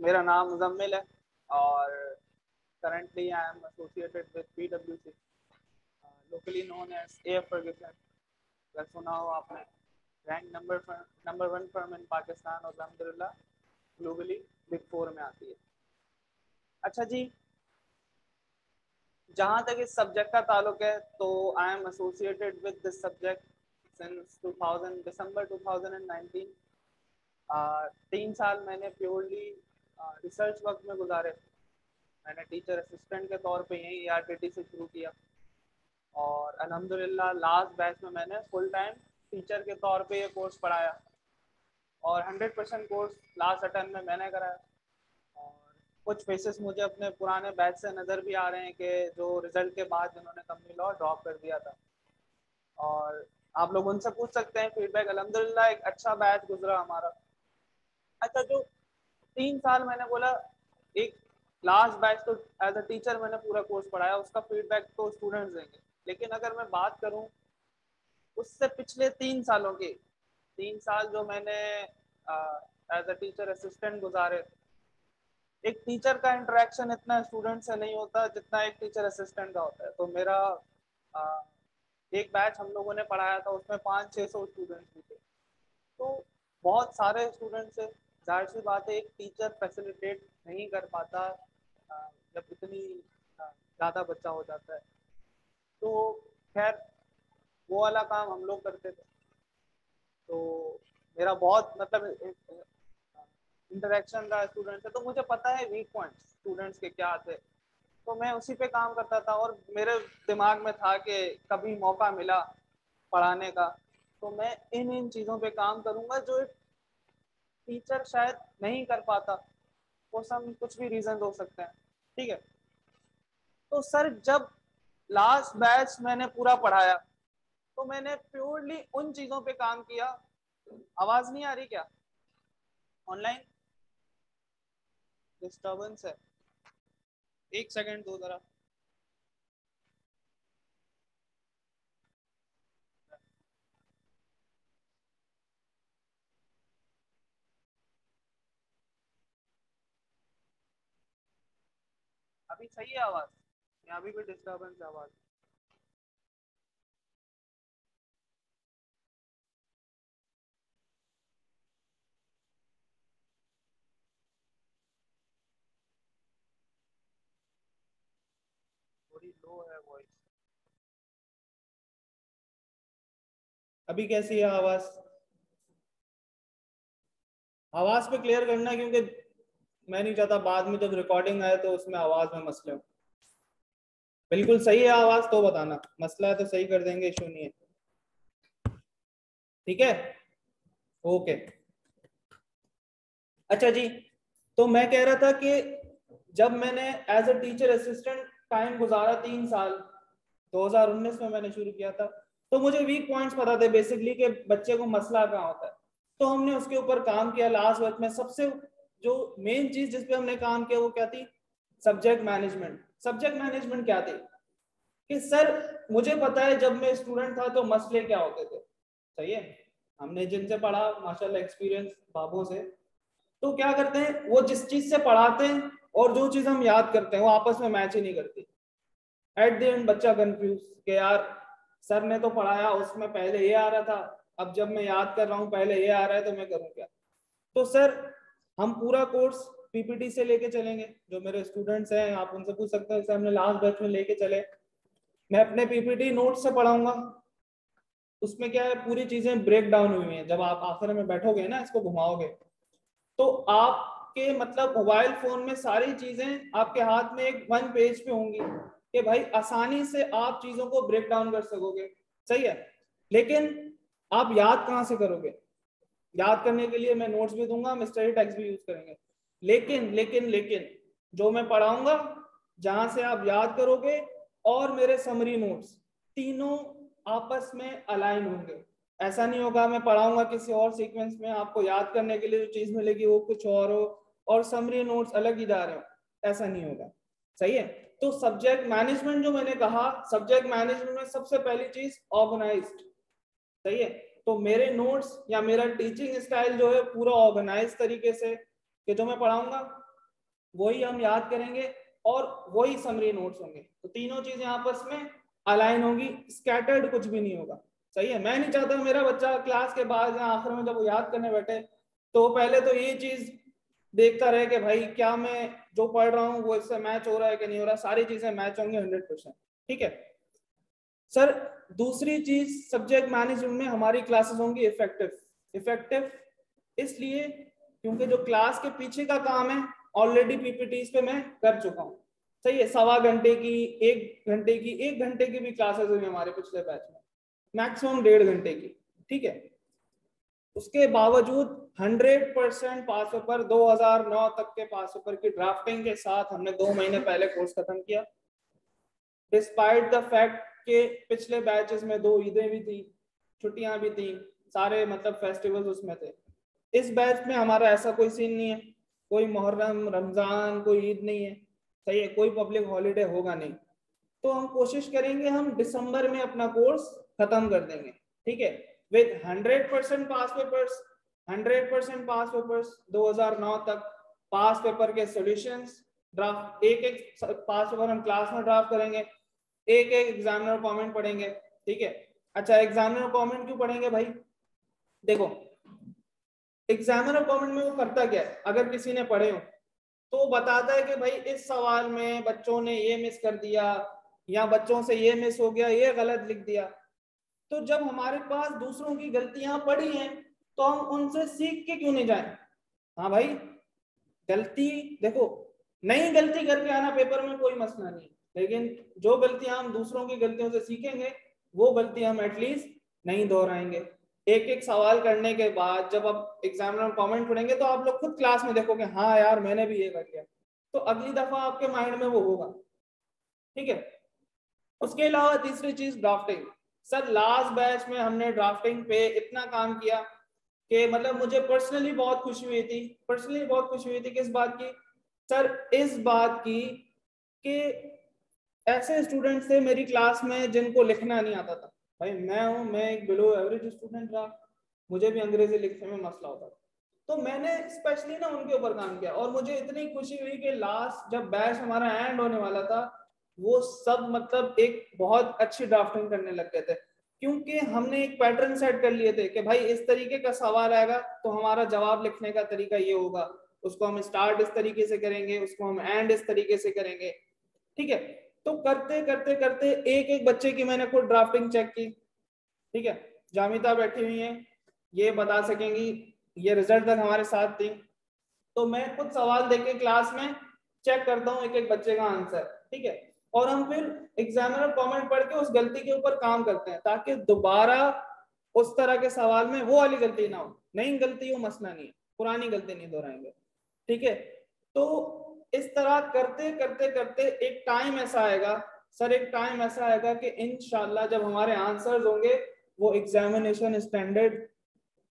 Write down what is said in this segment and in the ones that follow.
मेरा नाम मुजम्मिल है और currently I am associated with PwC, locally known as AF Ferguson. अगर सुना हो आपने, रैंक नंबर 1 फर्म इन पाकिस्तान और अल्हम्दुलिल्लाह ग्लोबली बिग 4 में आती है। अच्छा जी, जहाँ तक इस सब्जेक्ट का ताल्लुक है तो I am associated with this subject since 2000 दिसंबर 2019। 3 साल मैंने प्योरली रिसर्च वर्क में गुजारे। मैंने टीचर असिस्टेंट के तौर पे यहीं ARTT से शुरू किया और अल्हम्दुलिल्लाह लास्ट बैच में मैंने फुल टाइम टीचर के तौर पे ये कोर्स पढ़ाया और 100% कोर्स लास्ट अटेम्प्ट में मैंने कराया। और कुछ फेसेस मुझे अपने पुराने बैच से नज़र भी आ रहे हैं कि जो रिजल्ट के बाद जिन्होंने कंपनी लॉ ड्रॉप कर दिया था, और आप लोग उनसे पूछ सकते हैं फीडबैक। अल्हम्दुलिल्लाह एक अच्छा बैच गुजरा हमारा। अच्छा, जो 3 साल मैंने बोला, एक लास्ट बैच तो एज अ टीचर मैंने पूरा कोर्स पढ़ाया, उसका फीडबैक तो स्टूडेंट्स देंगे। लेकिन अगर मैं बात करूं उससे पिछले 3 सालों की, 3 साल जो मैंने एज अ टीचर असिस्टेंट गुजारे, एक टीचर का इंटरेक्शन इतना स्टूडेंट से नहीं होता जितना एक टीचर असिस्टेंट का होता है। तो मेरा आ, एक बैच हम लोगों ने पढ़ाया था, उसमें 500-600 स्टूडेंट्स भी थे। तो बहुत सारे स्टूडेंट्स से जाहिर सी बात है एक टीचर फैसिलिटेट नहीं कर पाता जब इतनी ज़्यादा बच्चा हो जाता है। तो खैर वो वाला काम हम लोग करते थे। तो मेरा बहुत मतलब इंटरेक्शन रहा स्टूडेंट से, तो मुझे पता है वीक पॉइंट्स स्टूडेंट्स के क्या थे। तो मैं उसी पे काम करता था और मेरे दिमाग में था कि कभी मौका मिला पढ़ाने का तो मैं इन चीज़ों पे काम करूंगा जो एक टीचर शायद नहीं कर पाता। वो सब कुछ भी रीजन हो सकते हैं, ठीक है। तो सर जब लास्ट बैच मैंने पूरा पढ़ाया तो मैंने प्योरली उन चीज़ों पे काम किया। आवाज़ नहीं आ रही क्या? ऑनलाइन डिस्टर्बेंस है, एक सेकंड दो जरा। अभी सही है आवाज़ या अभी भी डिस्टर्बेंस है आवाज़? थोड़ी लो है वॉइस। अभी कैसी है आवाज़? आवाज़ पे क्लियर करना, क्योंकि मैं नहीं चाहता बाद में जब रिकॉर्डिंग आए तो उसमें आवाज़ में मसले हो। बिल्कुल सही है आवाज़ तो बताना, मसला है तो सही कर देंगे, इशू नहीं है। ठीक है, ओके। अच्छा जी, तो मैं कह रहा था कि जब मैंने as a teacher assistant time गुजारा 3 साल, 2019 में मैंने शुरू किया था, तो मुझे वीक पॉइंट्स पता थे बेसिकली कि बच्चे को मसला कहाँ होता है। तो हमने उसके ऊपर काम किया। लास्ट वक्त में सबसे जो मेन चीज जिस पे हमने काम किया वो क्या थी? Subject management. सब्जेक्ट मैनेजमेंट क्या थी कि सर मुझे पता है जब मैं स्टूडेंट था तो मसले क्या होते थे, सही है। हमने जिनसे पढ़ा माशाल्लाह एक्सपीरियंस बाबू से, तो क्या करते हैं वो जिस चीज से पढ़ाते हैं और जो चीज हम याद करते हैं वो आपस में मैच ही नहीं करती। एट द एंड बच्चा कंफ्यूज कि यार सर ने तो पढ़ाया उसमें पहले ये आ रहा था, अब जब मैं याद कर रहा हूँ पहले ये आ रहा है, तो मैं करूँ क्या? तो सर हम पूरा कोर्स पीपीटी से लेके चलेंगे। जो मेरे स्टूडेंट्स हैं आप उनसे पूछ सकते हैं, सर हमने लास्ट बैच में लेके चले, मैं अपने पीपीटी नोट से पढ़ाऊंगा। उसमें क्या है पूरी चीजें ब्रेक डाउन हुई हैं। जब आप आखिर में बैठोगे ना इसको घुमाओगे तो आपके मतलब मोबाइल फोन में सारी चीजें आपके हाथ में एक 1 पेज पे होंगी कि भाई आसानी से आप चीजों को ब्रेक डाउन कर सकोगे, सही है। लेकिन आप याद कहाँ से करोगे? याद करने के लिए मैं नोट्स भी दूंगा, हम स्टडी टेक्स्ट भी यूज करेंगे, लेकिन जो मैं पढ़ाऊंगा जहां से आप याद करोगे और मेरे समरी नोट्स तीनों आपस में अलाइन होंगे। ऐसा नहीं होगा मैं पढ़ाऊंगा किसी और सीक्वेंस में, आपको याद करने के लिए जो चीज मिलेगी वो कुछ और हो और समरी नोट्स अलग ही जा रहे हो, ऐसा नहीं होगा, सही है। तो सब्जेक्ट मैनेजमेंट जो मैंने कहा, सब्जेक्ट मैनेजमेंट में सबसे पहली चीज ऑर्गेनाइज्ड, सही है। तो मेरे नोट्स या मेरा टीचिंग स्टाइल जो है पूरा ऑर्गेनाइज तरीके से कि जो मैं पढ़ाऊंगा वही हम याद करेंगे और वही समरी नोट्स होंगे। तो तीनों चीजें आपस में अलाइन होगी, स्कैटर्ड कुछ भी नहीं होगा। सही है। मैं नहीं चाहता मेरा बच्चा क्लास के बाद या आखिर में जब वो याद करने बैठे तो पहले तो ये चीज देखता रहे कि भाई क्या मैं जो पढ़ रहा हूँ वो इससे मैच हो रहा है कि नहीं हो रहा। सारी चीजें मैच होंगी 100%। ठीक है सर। दूसरी चीज सब्जेक्ट मैनेजमेंट में हमारी क्लासेस होंगी इफेक्टिव। इफेक्टिव इसलिए क्योंकि जो क्लास के पीछे का काम है ऑलरेडी पीपीटीज पे मैं कर चुका हूँ। सही है। 1.25 घंटे की, 1 घंटे की भी क्लासेस हुई हमारे पिछले बैच में, मैक्सिमम 1.5 घंटे की। ठीक है। उसके बावजूद 100% पास पेपर, 2009 तक के पास पेपर की ड्राफ्टिंग के साथ हमने 2 महीने पहले कोर्स खत्म किया, डिस्पाइट द फैक्ट कि पिछले बैचेस में 2 ईदें भी थी, छुट्टियां भी थी, सारे मतलब फेस्टिवल्स उसमें थे। इस बैच में हमारा ऐसा कोई सीन नहीं है, कोई मुहर्रम, रमजान, कोई ईद नहीं है। सही है। कोई पब्लिक हॉलीडे होगा नहीं। तो हम कोशिश करेंगे हम दिसंबर में अपना कोर्स खत्म कर देंगे। ठीक है। With 100% pass papers, 100% pass papers 2009 तक, पास पेपर के सॉल्यूशंस, ड्राफ्ट, एक एक पास पेपर हम क्लास में ड्राफ्ट करेंगे, एक एक एग्जामिनर कमेंट पढ़ेंगे। ठीक है। अच्छा, एग्जामिनर कमेंट क्यों पढ़ेंगे भाई? देखो एग्जामिनर कमेंट में वो करता क्या है, अगर किसी ने पढ़े हो तो वो बताता है कि भाई इस सवाल में बच्चों ने ये मिस कर दिया या बच्चों से ये मिस हो गया, ये गलत लिख दिया। तो जब हमारे पास दूसरों की गलतियां पड़ी हैं तो हम उनसे सीख के क्यों नहीं जाएं? हाँ भाई, गलती देखो, नई गलती करके आना पेपर में कोई मसला नहीं, लेकिन जो गलतियां हम दूसरों की गलतियों से सीखेंगे वो गलती हम एटलीस्ट नहीं दोहराएंगे। एक एक सवाल करने के बाद जब आप एग्जामिनर कमेंट पढ़ेंगे तो आप लोग खुद क्लास में देखोगे हाँ यार मैंने भी ये कर लिया, तो अगली दफा आपके माइंड में वो होगा। ठीक है। उसके अलावा तीसरी चीज ड्राफ्टिंग। सर लास्ट बैच में हमने ड्राफ्टिंग पे इतना काम किया कि मतलब मुझे पर्सनली बहुत खुशी हुई थी। पर्सनली बहुत खुशी हुई थी किस बात की? सर इस बात की कि ऐसे स्टूडेंट्स थे मेरी क्लास में जिनको लिखना नहीं आता था। भाई मैं एक बिलो एवरेज स्टूडेंट रहा, मुझे भी अंग्रेजी लिखने में मसला होता था। तो मैंने स्पेशली ना उनके ऊपर काम किया और मुझे इतनी खुशी हुई कि लास्ट जब बैच हमारा एंड होने वाला था वो सब मतलब एक बहुत अच्छी ड्राफ्टिंग करने लग गए थे, क्योंकि हमने एक पैटर्न सेट कर लिए थे कि भाई इस तरीके का सवाल आएगा तो हमारा जवाब लिखने का तरीका ये होगा, उसको हम स्टार्ट इस तरीके से करेंगे, उसको हम एंड इस तरीके से करेंगे। ठीक है। तो करते करते करते एक एक बच्चे की मैंने खुद ड्राफ्टिंग चेक की। ठीक है। जामिता बैठी हुई है, ये बता सकेंगी, ये रिजल्ट तक हमारे साथ थी। तो मैं खुद सवाल देके क्लास में चेक करता हूँ एक एक बच्चे का आंसर। ठीक है। और हम फिर एग्जामिनर कमेंट पढ़ के उस गलती के ऊपर काम करते हैं ताकि दोबारा उस तरह के सवाल में वो वाली गलती ना हो। नई गलती हो मसला नहीं है, पुरानी गलती नहीं दोहराएंगे। ठीक है। तो इस तरह करते करते करते एक टाइम ऐसा आएगा सर, एक टाइम ऐसा आएगा कि इंशाल्लाह जब हमारे आंसर्स होंगे वो एग्जामिनेशन स्टैंडर्ड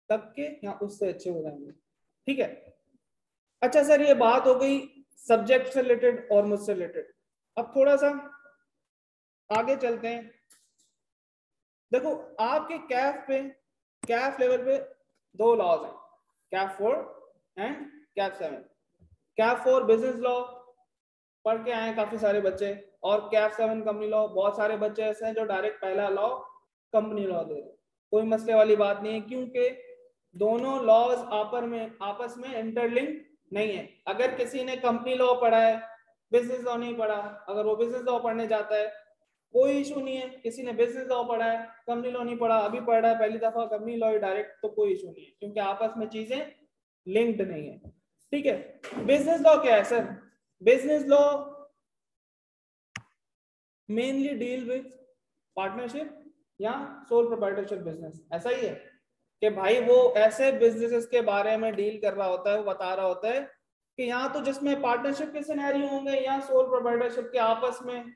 तक के या उससे अच्छे हो जाएंगे। ठीक है। अच्छा सर, ये बात हो गई सब्जेक्ट से रिलेटेड और मुझसे रिलेटेड। अब थोड़ा सा आगे चलते हैं। देखो आपके कैफ लेवल पे 2 लॉज हैं, Kaif 4 and Kaif 7। Kaif 4 business law पढ़ के आए काफी सारे बच्चे, और कैफ 7 कंपनी लॉ। बहुत सारे बच्चे ऐसे हैं जो डायरेक्ट पहला लॉ कंपनी लॉ दे रहे। कोई मसले वाली बात नहीं है, क्योंकि दोनों लॉज आपस में इंटरलिंक नहीं है। अगर किसी ने कंपनी लॉ पढ़ा है, बिजनेस लॉ नहीं पढ़ा, अगर वो बिजनेस लॉ पढ़ने जाता है कोई इशू नहीं है। किसी ने बिजनेस लॉ पढ़ा है, कंपनी लॉ नहीं पढ़ा, अभी पढ़ रहा है पहली दफा कंपनी लॉ डायरेक्ट, तो कोई इशू नहीं है, क्योंकि आपस में चीजें लिंक्ड नहीं है। ठीक है। बिजनेस लॉ क्या है sir? Business law mainly deal with partnership या सोल प्रोप्राइटरशिप बिजनेस। ऐसा ही है कि भाई वो ऐसे बिजनेसेस के बारे में डील कर रहा होता है, वो बता रहा होता है कि यहाँ तो जिसमें पार्टनरशिप के सिनेरियो होंगे या सोल प्रोप्राइटरशिप के आपस में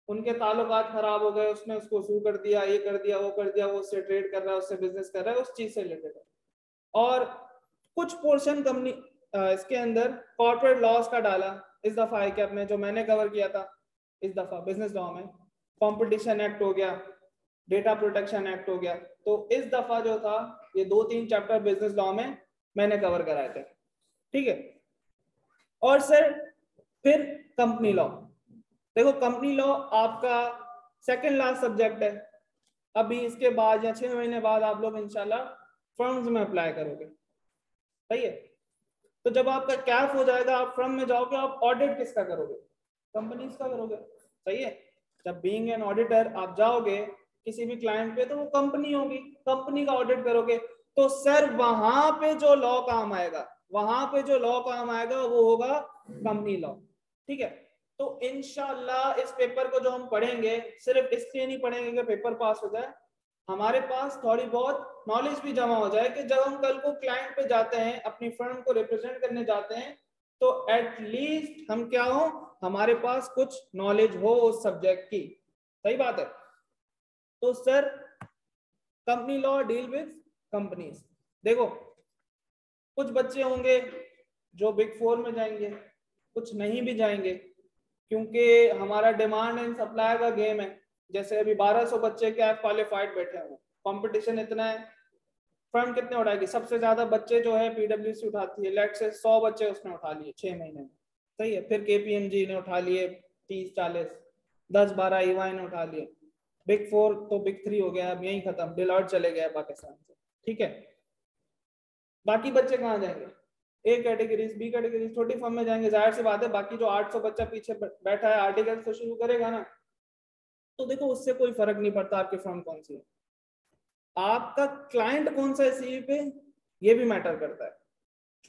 उनके ताल्लुकात खराब हो गए, उसने उसको सू कर दिया, ये कर दिया, वो कर दिया, वो उससे ट्रेड कर रहा है, उससे बिजनेस कर रहा है, उस चीज से रिलेटेड है। और कुछ पोर्शन कंपनी इसके अंदर कॉर्पोरेट लॉस का डाला इस दफा है, क्या जो मैंने कवर किया था इस दफा बिजनेस लॉ में कंपटीशन एक्ट हो गया, डेटा प्रोटेक्शन एक्ट हो गया। तो इस दफा जो था ये 2-3 चैप्टर बिजनेस लॉ में मैंने कवर कराए थे। ठीक है। और सर फिर कंपनी लॉ। देखो कंपनी लॉ आपका सेकंड लास्ट सब्जेक्ट है। अभी इसके बाद या 6 महीने बाद आप लोग इंशाल्लाह फर्म्स में अप्लाई करोगे, सही है। तो जब आपका कैफ हो जाएगा, आप फर्म में जाओगे, आप ऑडिट किसका करोगे? कंपनीज का करोगे, सही है। जब बीइंग एन ऑडिटर आप जाओगे किसी भी क्लाइंट पे, तो वो कंपनी होगी, कंपनी का ऑडिट करोगे। तो सर वहां पे जो लॉ काम आएगा, वहां पे जो लॉ काम आएगा वो होगा कंपनी लॉ, ठीक है। तो इंशाल्लाह इस पेपर को जो हम पढ़ेंगे, सिर्फ इसलिए नहीं पढ़ेंगे कि पेपर पास हो जाए, हमारे पास थोड़ी बहुत नॉलेज भी जमा हो जाए कि जब हम कल को क्लाइंट पे जाते हैं, अपनी फर्म को रिप्रेजेंट करने जाते हैं, तो एटलीस्ट हम क्या हो, हमारे पास कुछ नॉलेज हो उस सब्जेक्ट की, सही बात है। तो sir company law deal with companies. देखो कुछ बच्चे होंगे जो बिग 4 में जाएंगे, कुछ नहीं भी जाएंगे, क्योंकि हमारा डिमांड एंड सप्लाई का गेम है। जैसे अभी 1200 बच्चे कैफ क्वालिफाइड बैठे हुए, कंपटीशन इतना है, फर्म कितने उठाएगी? सबसे ज्यादा बच्चे जो है पीडब्ल्यूसी उठाती है, लेट से 100 बच्चे उसने उठा लिए 6 महीने में, सही है। फिर केपीएमजी ने उठा लिए 30-40, 10-12 ईवाई ने उठा लिए। बिग 4 तो बिग 3 हो गया, अब यही खत्म, डिलॉयट चले गए पाकिस्तान से, ठीक है। बाकी बच्चे कहाँ जाएंगे? ए कैटेगरीज, बी कैटेगरीज, छोटी फर्म में जाएंगे, जाहिर सी बात है। बाकी जो 800 बच्चा पीछे बैठा है आर्टिकल से शुरू करेगा ना, तो देखो उससे कोई फर्क नहीं पड़ता आपकी फर्म कौन सी है, आपका क्लाइंट कौन सा है सीवी पे, ये भी मैटर करता है।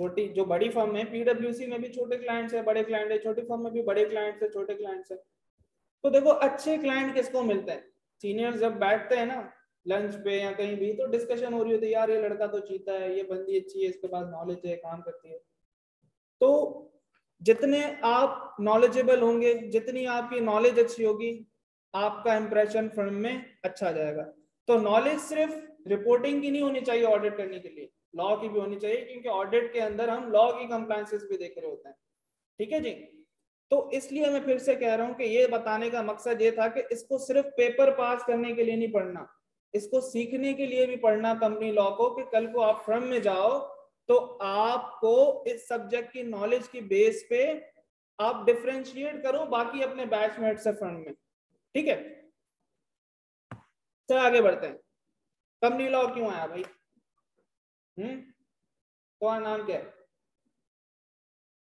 छोटी जो बड़ी फर्म है, पीडब्ल्यूसी में भी छोटे क्लाइंट्स है, बड़े क्लाइंट है, छोटी फर्म में भी बड़े क्लाइंट्स है, छोटे क्लाइंट्स है। तो देखो अच्छे क्लाइंट किसको मिलते हैं? सीनियर्स जब बैठते हैं ना लंच पे या कहीं भी, तो डिस्कशन हो रही होती है, यार ये लड़का तो चीता है, ये बंदी अच्छी है, इसके पास नॉलेज है, काम करती है। तो जितने आप नॉलेजेबल होंगे, जितनी आपकी नॉलेज अच्छी होगी, आपका इंप्रेशन फर्म में अच्छा जाएगा। तो नॉलेज सिर्फ रिपोर्टिंग की नहीं होनी चाहिए ऑडिट करने के लिए, लॉ की भी होनी चाहिए, क्योंकि ऑडिट के अंदर हम लॉ की कंप्लायंसेस भी देख रहे होते हैं, ठीक है जी। तो इसलिए मैं फिर से कह रहा हूं कि ये बताने का मकसद ये था कि इसको सिर्फ पेपर पास करने के लिए नहीं पढ़ना, इसको सीखने के लिए भी पढ़ना कंपनी लॉ को, कि कल को आप फर्म में जाओ तो आपको इस सब्जेक्ट की नॉलेज की बेस पे आप डिफरेंशिएट करो बाकी अपने बैचमेट से फर्म में, ठीक है। चल आगे बढ़ते हैं। कंपनी लॉ क्यों आया भाई? तुम्हारा नाम क्या है?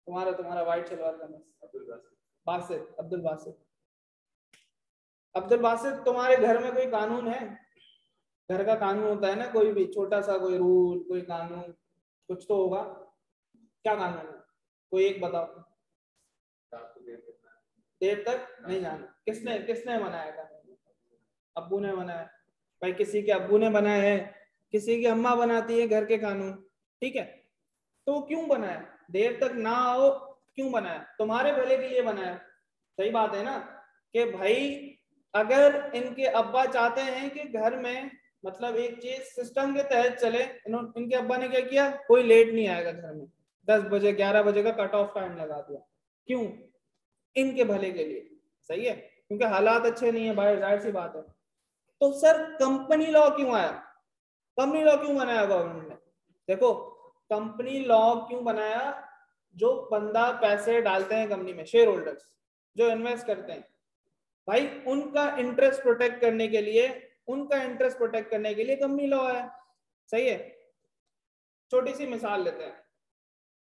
तुम्हारा व्हाइट शलवार का बासित, अब्दुल बासित। अब्दुल बासित, तुम्हारे घर में कोई कानून है? घर का कानून होता है ना, कोई भी छोटा सा कोई रूल, कोई कानून, कुछ तो होगा। क्या कानून है? कोई एक बताओ। देर तक नहीं जाना। किसने किसने बनाया था? अब्बू ने बनाया भाई, किसी के अब्बू ने बनाया है, किसी की अम्मा बनाती है घर के कानून, ठीक है। तो क्यों बनाया? देर तक ना आओ, क्यों बनाया? तुम्हारे भले के लिए बनाया, सही बात है ना, कि भाई अगर इनके अब्बा चाहते हैं कि घर में मतलब एक चीज सिस्टम के तहत चले, इनके अब्बा ने क्या किया, कोई लेट नहीं आएगा घर में, 10 बजे 11 बजे का कट ऑफ टाइम लगा दिया। क्यों? इनके भले के लिए, सही है, क्योंकि हालात अच्छे नहीं है भाई, जाहिर सी बात है। तो सर कंपनी लॉ क्यों आया? कंपनी लॉ क्यों बनाया गवर्नमेंट ने? देखो कंपनी लॉ क्यों बनाया, जो बंदा पैसे डालते हैं कंपनी में, शेयर होल्डर्स जो इन्वेस्ट करते हैं भाई, उनका इंटरेस्ट प्रोटेक्ट करने के लिए, उनका इंटरेस्ट प्रोटेक्ट करने के लिए कंपनी लॉ है, सही है। छोटी सी मिसाल लेते हैं,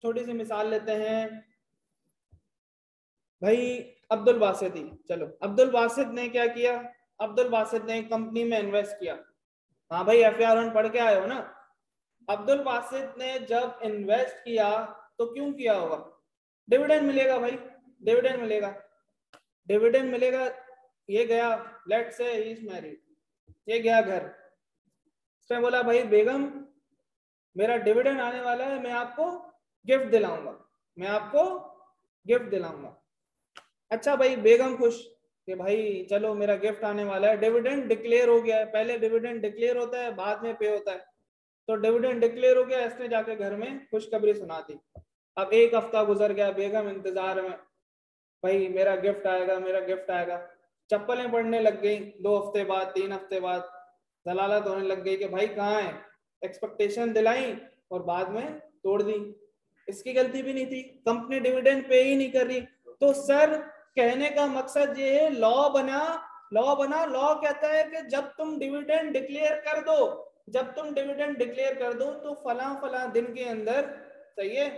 छोटी सी मिसाल लेते हैं भाई, अब्दुल बासित ही, चलो अब्दुल बासित ने क्या किया, अब्दुल बासित ने कंपनी में इन्वेस्ट किया। हाँ भाई एफआर पढ़ के आए हो ना। अब्दुल बासित ने जब इन्वेस्ट किया तो क्यों किया होगा? डिविडेंड मिलेगा भाई, डिविडेंड मिलेगा, डिविडेंड मिलेगा। ये गया, लेट से ही इज मैरिड, ये गया घर, उसने बोला भाई बेगम मेरा डिविडेंड आने वाला है, मैं आपको गिफ्ट दिलाऊंगा, मैं आपको गिफ्ट दिलाऊंगा। अच्छा भाई बेगम खुश कि भाई चलो मेरा गिफ्ट आने वाला है, डिविडेंड डिक्लेयर हो गया है, पहले डिविडेंड डिक्लेयर होता है बाद में पे होता है, तो डिविडेंड डिक्लेयर हो गया, इसने जाके घर में खुशखबरी सुना दी। अब एक हफ्ता गुजर गया, बेगम इंतजार में, भाई मेरा गिफ्ट आएगा, मेरा गिफ्ट आएगा। चप्पलें पड़ने लग गई, 2 हफ्ते बाद, 3 हफ्ते बाद दलालत होने लग गई कि भाई कहाँ है, एक्सपेक्टेशन दिलाई और बाद में तोड़ दी। इसकी गलती भी नहीं थी, कंपनी डिविडेंड पे ही नहीं कर रही, तो सर कहने का मकसद ये है, लॉ बना, लॉ कहता है कि जब तुम डिविडेंड डिक्लेयर कर दो, तो फला दिन के अंदर, सही है,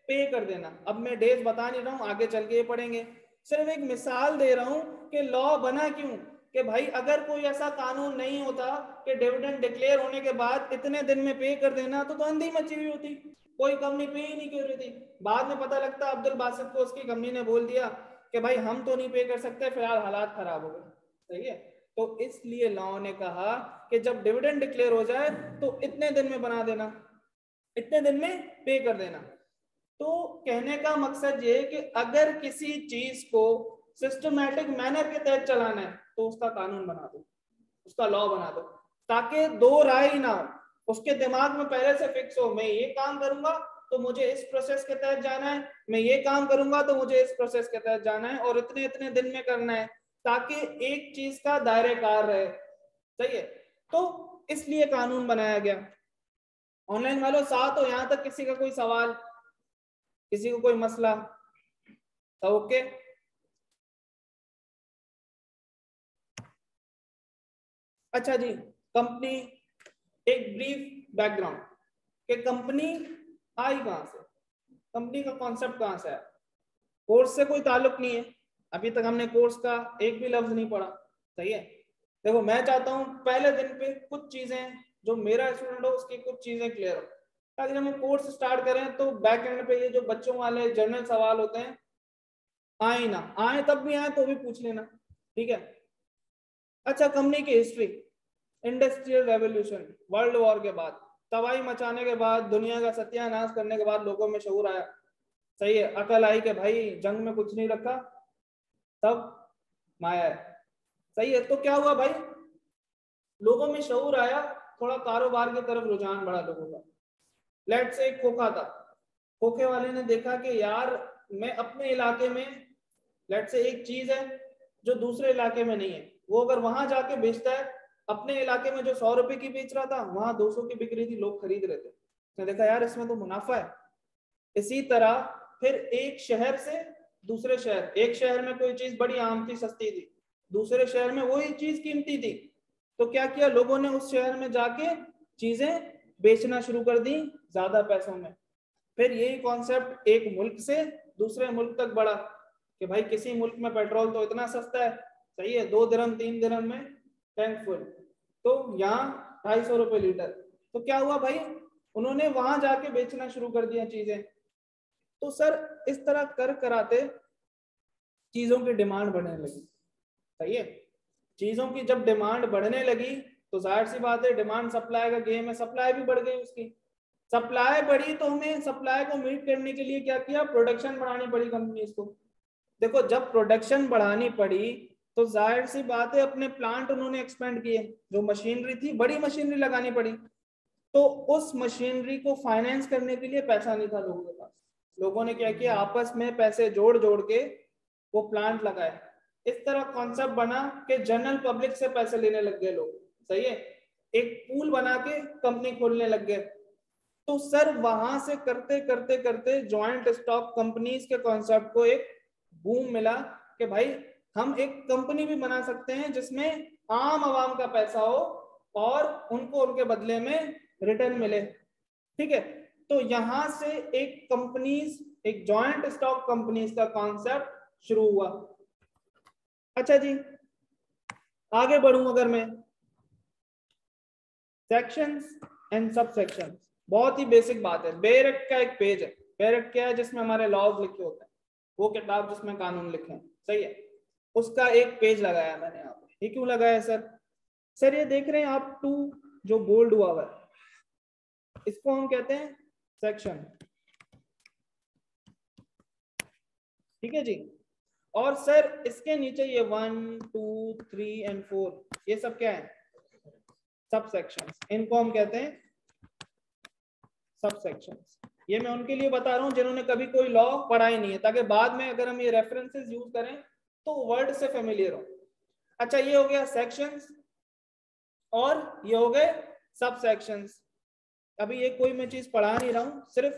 पे कर देना। अब मैं डेज बता नहीं रहा हूं, आगे चल के ये पढ़ेंगे, सिर्फ एक मिसाल दे रहा हूं कि लॉ बना क्यों, कि भाई अगर कोई ऐसा कानून नहीं होता कि डिविडेंड डिक्लेयर होने के बाद इतने दिन में पे कर देना, तो अंधी मची हुई होती, कोई कंपनी पे ही नहीं कर रही थी। बाद में पता लगता अब्दुल बासित को उसकी कंपनी ने बोल दिया कि भाई हम तो नहीं पे कर सकते, फिलहाल हालात खराब हो गए, सही है। तो इसलिए लॉ ने कहा कि जब डिविडेंड डिक्लेयर हो जाए तो इतने दिन में बना देना, इतने दिन में पे कर देना। तो कहने का मकसद ये कि अगर किसी चीज को सिस्टमैटिक मैनर के तहत चलाना है तो उसका कानून बना दो, उसका लॉ बना दो, ताकि दो राय ही ना हो, उसके दिमाग में पहले से फिक्स हो, मैं ये काम करूंगा तो मुझे इस प्रोसेस के तहत जाना है, मैं ये काम करूंगा तो मुझे इस प्रोसेस के तहत जाना है, और इतने इतने दिन में करना है, ताकि एक चीज का दायरे कार रहे, सही है। तो इसलिए कानून बनाया गया। ऑनलाइन वालों साथ हो, यहां तक किसी का कोई सवाल, किसी को कोई मसला? ओके, अच्छा जी, कंपनी, एक ब्रीफ बैकग्राउंड कि कंपनी आई कहां से, कंपनी का कॉन्सेप्ट कहां से है। कोर्स से कोई ताल्लुक नहीं है, अभी तक हमने कोर्स का एक भी लफ्ज नहीं पढ़ा, सही है। देखो मैं चाहता हूं पहले दिन पे कुछ चीजें, जो मेरा स्टूडेंट हो उसकी कुछ चीजें क्लियर हो, ताकि जब हम कोर्स स्टार्ट करें तो बैक एंड पे ये जो बच्चों वाले जनरल सवाल होते हैं आए ना आए, तब भी आए तो भी पूछ लेना, ठीक है। अच्छा, कंपनी की history, industrial revolution, world war के बाद, तबाही मचाने के बाद, दुनिया का सत्यानाश करने के बाद लोगों में शऊर आया, सही है, अकल आई कि भाई जंग में कुछ नहीं रखा, तब माया है, सही है। तो क्या हुआ भाई, लोगों में शऊर आया, थोड़ा कारोबार की तरफ रुझान बढ़ा लोगों का। लेट से एक खोखा था, खोखे वाले ने देखा कि यार मैं अपने इलाके में, लेट से एक चीज है जो दूसरे इलाके में नहीं है, वो अगर वहां जाके बेचता है, अपने इलाके में जो 100 रुपए की बेच रहा था वहां 200 की बिक रही थी, लोग खरीद रहे थे, उसने देखा यार इसमें तो मुनाफा है। इसी तरह फिर एक शहर से दूसरे शहर, एक शहर में कोई चीज बड़ी आम थी, सस्ती थी, दूसरे शहर में वही चीज कीमती थी, तो क्या किया लोगों ने, उस शहर में जाके चीजें बेचना शुरू कर दी ज्यादा पैसों में। फिर यही कॉन्सेप्ट एक मुल्क से दूसरे मुल्क तक बढ़ा कि भाई किसी मुल्क में पेट्रोल तो इतना सस्ता है, सही है, 2 दिरहम 3 दिरहम में टैंक फुल, तो यहाँ 250 रुपए लीटर। तो क्या हुआ भाई, उन्होंने वहां जाके बेचना शुरू कर दिया चीजें। तो सर इस तरह कर कराते चीजों की डिमांड बढ़ने लगी, सही है। चीजों की जब डिमांड बढ़ने लगी तो जाहिर सी बात है, डिमांड सप्लाई का गेम है, सप्लाई भी बढ़ गई उसकी, सप्लाई बढ़ी तो हमें सप्लाई को मीट करने के लिए क्या किया, प्रोडक्शन बढ़ानी पड़ी कंपनीज को। देखो जब प्रोडक्शन बढ़ानी पड़ी तो जाहिर सी बात है अपने प्लांट उन्होंने एक्सपेंड किए, जो मशीनरी थी बड़ी मशीनरी लगानी पड़ी, तो उस मशीनरी को फाइनेंस करने के लिए पैसा नहीं था लोगों के पास, लोगों ने क्या किया, आपस में पैसे जोड़ जोड़ के वो प्लांट लगाए। इस तरह कॉन्सेप्ट बना कि जनरल पब्लिक से पैसे लेने लग गए लोग, सही है, एक पूल बना के कंपनी खोलने लग गए। तो सर वहां से करते करते करते जॉइंट स्टॉक कंपनीज के कॉन्सेप्ट को एक बूम मिला कि भाई हम एक कंपनी भी बना सकते हैं जिसमें आम आवाम का पैसा हो और उनको उनके बदले में रिटर्न मिले, ठीक है। तो यहां से एक कंपनीज, एक जॉइंट स्टॉक कंपनीज का कॉन्सेप्ट शुरू हुआ। अच्छा जी, आगे बढ़ूं अगर मैं, सेक्शंस एंड सब सेक्शंस, बहुत ही बेसिक बात है। बेयर एक्ट का एक पेज है, बेयर एक्ट क्या है, जिसमें हमारे लॉज लिखे होते हैं, वो किताब जिसमें कानून लिखे हैं, सही है, उसका एक पेज लगाया मैंने यहाँ पे। ये क्यों लगाया है सर? सर ये देख रहे हैं आप, टू जो बोल्ड हुआ है, इसको हम कहते हैं सेक्शन, ठीक है जी। और सर इसके नीचे ये 1 2 3 एंड 4, ये सब क्या है, सब सेक्शंस, इनको हम कहते हैं सब सेक्शंस। ये मैं उनके लिए बता रहा हूं जिन्होंने कभी कोई लॉ पढ़ा ही नहीं है, ताकि बाद में अगर हम ये रेफरेंसेस यूज करें तो वर्ड से फेमिलियर हो। अच्छा, ये हो गया सेक्शंस और ये हो गए सब सेक्शंस। अभी ये कोई मैं चीज पढ़ा नहीं रहा हूं, सिर्फ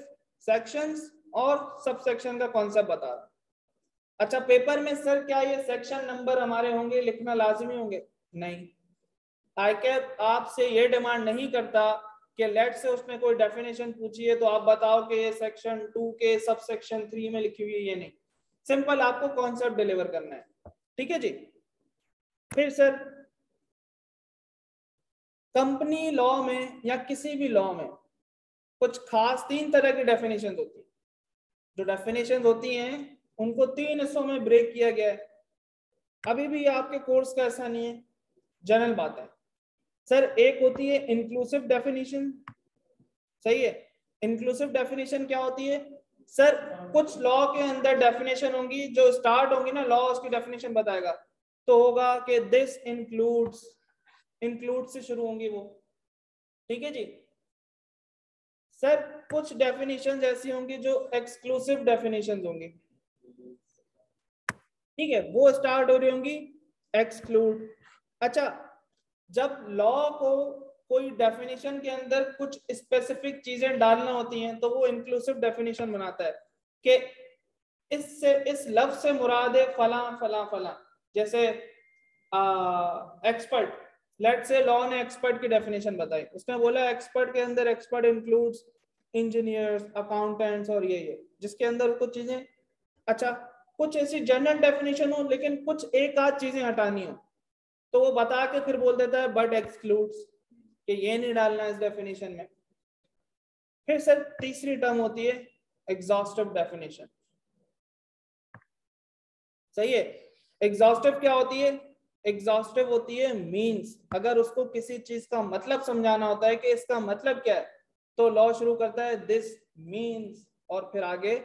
सेक्शंस और सब सेक्शन का कॉन्सेप्ट बता रहा हूं। अच्छा पेपर में सर क्या ये सेक्शन नंबर हमारे होंगे, लिखना लाजमी होंगे? नहीं। आईकैप आपसे ये डिमांड नहीं करता कि लेट से उसने कोई डेफिनेशन पूछी है तो आप बताओ कि ये सेक्शन 2 के सब सेक्शन 3 में लिखी हुई है, ये नहीं। सिंपल आपको कॉन्सेप्ट डिलीवर करना है, ठीक है जी। फिर सर कंपनी लॉ में या किसी भी लॉ में कुछ खास 3 तरह की डेफिनेशन होती है। जो डेफिनेशन होती हैं उनको 3 हिस्सों में ब्रेक किया गया है। अभी भी आपके कोर्स का ऐसा नहीं है, जनरल बात है सर। एक होती है इंक्लूसिव डेफिनेशन, सही है। इंक्लूसिव डेफिनेशन क्या होती है सर? कुछ लॉ के अंदर डेफिनेशन होंगी, जो स्टार्ट होंगी ना लॉ उसकी डेफिनेशन बताएगा, तो होगा कि दिस इंक्लूड्स, इंक्लूड से शुरू होंगी वो, ठीक है जी। सर कुछ डेफिनेशन ऐसी होंगी जो एक्सक्लूसिव डेफिनेशन होंगी, ठीक है, वो स्टार्ट हो रही होंगी एक्सक्लूड। अच्छा जब लॉ को कोई डेफिनेशन के अंदर कुछ स्पेसिफिक चीजें डालना होती हैं तो वो इंक्लूसिव डेफिनेशन बनाता है कि इससे इस लफ्ज से मुराद है फला फला फला। जैसे एक्सपर्ट, लेट से लॉ ने एक्सपर्ट की डेफिनेशन बताई, उसने बोला एक्सपर्ट के अंदर एक्सपर्ट इंक्लूड्स इंजीनियर्स, अकाउंटेंट्स और ये जिसके अंदर कुछ चीजें। अच्छा कुछ ऐसी जनरल डेफिनेशन हो लेकिन कुछ एक आध चीजें हटानी हो तो वो बता के फिर बोल देता है बट एक्सक्लूड्स, कि ये नहीं डालना इस डेफिनेशन में। फिर सर तीसरी टर्म होती है एग्जॉस्टिव डेफिनेशन, सही है। एग्जॉस्टिव क्या होती है? एग्जॉस्टिव होती है मींस, अगर उसको किसी चीज का मतलब समझाना होता है कि इसका मतलब क्या है तो लॉ शुरू करता है दिस मींस, और फिर आगे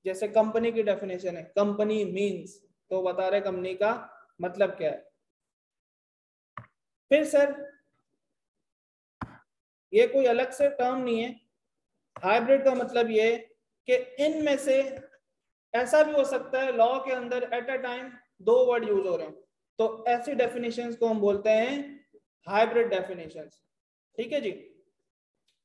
जैसे कंपनी की डेफिनेशन है कंपनी मींस, तो बता रहे कंपनी का मतलब क्या है। फिर सर ये कोई अलग से टर्म नहीं है, हाइब्रिड का मतलब ये है कि इनमें से ऐसा भी हो सकता है लॉ के अंदर at a time 2 word use हो रहे हैं, तो ऐसी डेफिनेशंस को हम बोलते हैं हाइब्रिड डेफिनेशंस, ठीक है जी।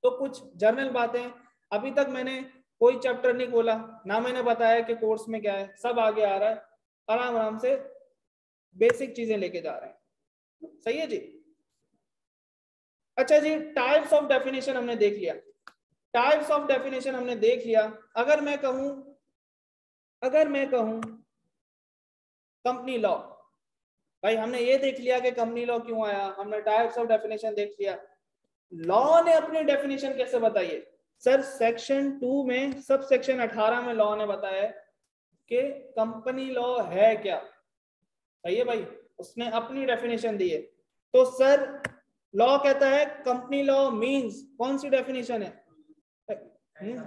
तो कुछ जर्नल बातें, अभी तक मैंने कोई चैप्टर नहीं खोला ना, मैंने बताया कि कोर्स में क्या है, सब आगे आ रहा है, आराम आराम से बेसिक चीजें लेके जा रहे हैं, सही है जी। अच्छा जी टाइप्स ऑफ डेफिनेशन हमने देख लिया, टाइप्स ऑफ डेफिनेशन हमने देख लिया। अगर मैं कहूं कंपनी लॉ, भाई हमने ये देख लिया कि कंपनी लॉ क्यों आया, हमने टाइप्स ऑफ डेफिनेशन देख लिया, लॉ ने अपनी डेफिनेशन कैसे बताई है? सर सेक्शन 2 में सब सेक्शन 18 में लॉ ने बताया कि कंपनी लॉ है क्या, सही है भाई, उसने अपनी डेफिनेशन दी है। तो सर लॉ कहता है कंपनी लॉ मींस, कौन सी डेफिनेशन है?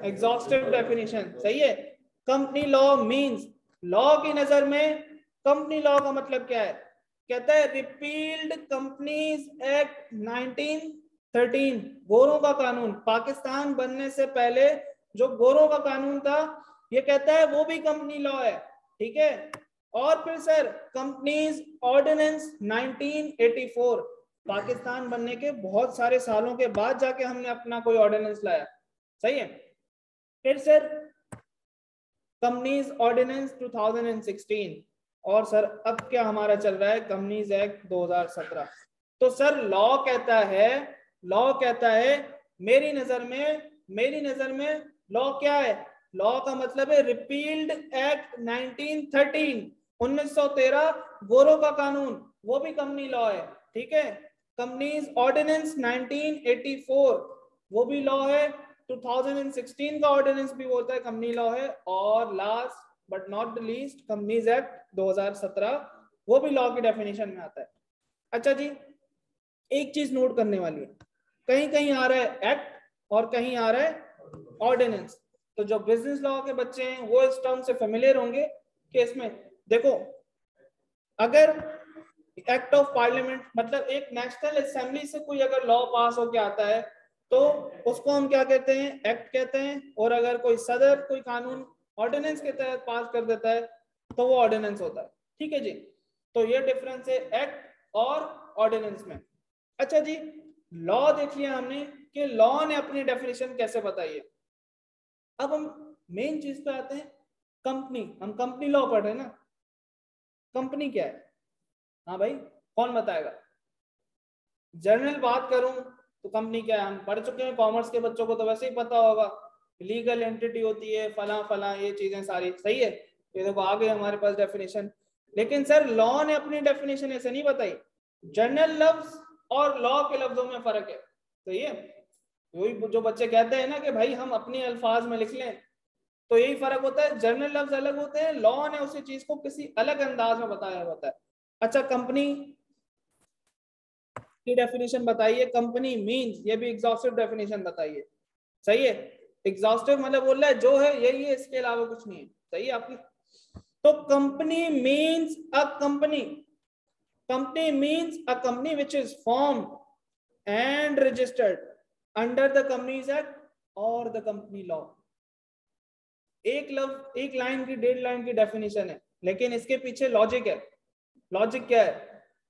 एग्जॉस्टिव डेफिनेशन, सही है। कंपनी लॉ मींस, लॉ की नजर में कंपनी लॉ का मतलब क्या है? कहता है रिपील्ड कंपनीज एक्ट 1913, गोरों का कानून, पाकिस्तान बनने से पहले जो गोरों का कानून था, ये कहता है वो भी कंपनी लॉ है, ठीक है। और फिर सर कंपनीज ऑर्डिनेंस 1984, पाकिस्तान बनने के बहुत सारे सालों के बाद जाके हमने अपना कोई ऑर्डिनेंस लाया, सही है। फिर सर कंपनीज ऑर्डिनेंस 2016, और सर अब क्या हमारा चल रहा है कंपनीज एक्ट 2017। तो सर लॉ कहता है मेरी नजर में लॉ क्या है? लॉ का मतलब है रिपील्ड एक्ट 1913, 1913 गोरों का कानून, वो भी कंपनी लॉ है, ठीक है। कंपनीज ऑर्डिनेंस 1984 वो भी लॉ है, 2016 का ऑर्डिनेंस भी बोलता है कंपनी लॉ है, और last but not the least companies act 2017 वो भी लॉ की डेफिनेशन में आता है। अच्छा जी एक चीज नोट करने वाली है, कहीं कहीं आ रहा है एक्ट और कहीं आ रहा है ऑर्डिनेंस, तो जो बिजनेस लॉ के बच्चे हैं वो इस टर्म से फेमिलियर होंगे कि इसमें देखो, अगर एक्ट ऑफ पार्लियामेंट मतलब एक नेशनल असेंबली से कोई अगर लॉ पास होके आता है तो उसको हम क्या कहते हैं? एक्ट कहते हैं। और अगर कोई सदर कोई कानून ऑर्डिनेंस के तहत पास कर देता है तो वो ऑर्डिनेंस होता है, ठीक है जी। तो ये डिफरेंस है एक्ट और ऑर्डिनेंस में। अच्छा जी लॉ देख लिया हमने कि लॉ ने अपनी डेफिनेशन कैसे बताई है। अब हम मेन चीज पे आते हैं कंपनी, हम कंपनी लॉ पढ़ रहे हैं ना, कंपनी क्या है? हाँ भाई, कौन बताएगा? जनरल बात करूं तो कंपनी क्या है, हम पढ़ चुके हैं, कॉमर्स के बच्चों को तो वैसे ही पता होगा, लीगल एंटिटी होती है, फला फला, ये चीजें सारी, सही है। ये देखो आ गए हमारे पास डेफिनेशन। लेकिन सर लॉ ने अपनी डेफिनेशन ऐसे नहीं बताई। जनरल लफ्ज और लॉ के लफ्जों में फर्क है, सही है। वही जो बच्चे कहते हैं ना कि भाई हम अपने अल्फाज में लिख लें, तो यही फर्क होता है, जनरल लफ्ज अलग होते हैं, लॉ ने उसी चीज को किसी अलग अंदाज में बताया होता है। अच्छा, कंपनी की डेफिनेशन बताइए, कंपनी मींस, ये भी एग्जॉस्टिव डेफिनेशन बताइए, सही है। एग्जॉस्टिव मतलब बोल रहा है जो है यही है, इसके अलावा कुछ नहीं है, सही है आपकी। तो company means a company, company means a company which is form and registered under the companies act और द कंपनी लॉ। एक लव, एक लाइन की, 1.5 लाइन की डेफिनेशन है, लेकिन इसके पीछे लॉजिक है। लॉजिक क्या है?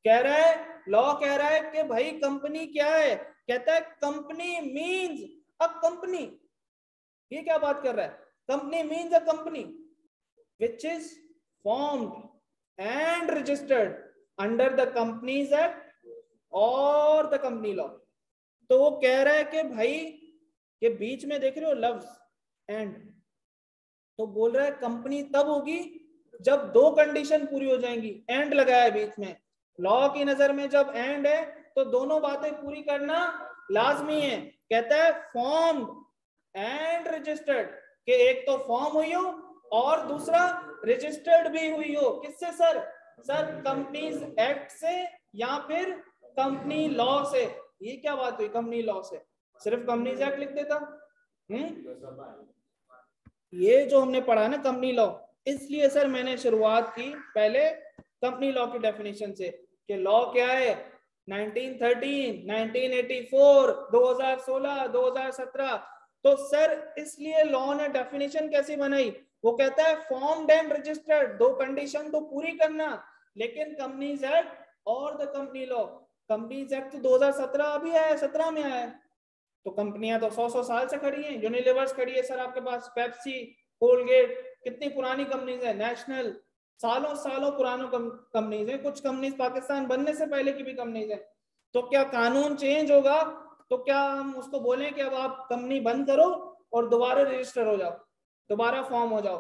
कह रहा है, लॉ कह रहा है कि भाई कंपनी क्या है, कहता है कंपनी मींस अ कंपनी। ये क्या बात कर रहा है? Company means a company which is formed and registered under the companies act और द कंपनी लॉ। तो वो कह रहा है कि भाई ये बीच में देख रहे हो लफ्ज एंड, तो बोल रहा है कंपनी तब होगी जब दो कंडीशन पूरी हो जाएंगी, एंड लगाया है बीच में। लॉ की नजर में जब एंड है तो दोनों बातें पूरी करना लाजमी है। कहता है फॉर्म्ड एंड रजिस्टर्ड, कि एक तो फॉर्म हुई हो और दूसरा रजिस्टर्ड भी हुई हो। किससे सर? सर कंपनीज एक्ट से या फिर कंपनी लॉ से। ये क्या बात हुई कंपनी लॉ से? सिर्फ कंपनीज एक्ट लिख देता। ये जो हमने पढ़ा ना कंपनी लॉ, इसलिए सर मैंने शुरुआत की पहले कंपनी लॉ की डेफिनेशन से, कि लॉ क्या है, 1913, 1984, 2016, 2017। तो सर इसलिए लॉ ने डेफिनेशन कैसी बनाई? वो कहता है फॉर्म्ड एंड रजिस्टर्ड, दो कंडीशन तो पूरी करना, लेकिन कंपनीज एक्ट और the company law. Companies act तो 2017 अभी आया, 17 में आया है। तो कंपनियां तो 100 साल से खड़ी हैं, यूनिलीवर्स खड़ी है सर आपके पास, पेप्सी, कोलगेट, कितनी पुरानी कंपनीज है, नेशनल, सालों सालों पुरानी कंपनीज है, कुछ कंपनीज पाकिस्तान बनने से पहले की भी कंपनीज है। तो क्या कानून चेंज होगा तो क्या हम उसको बोलें कि अब आप कंपनी बंद करो और दोबारा रजिस्टर हो जाओ, दोबारा फॉर्म हो जाओ?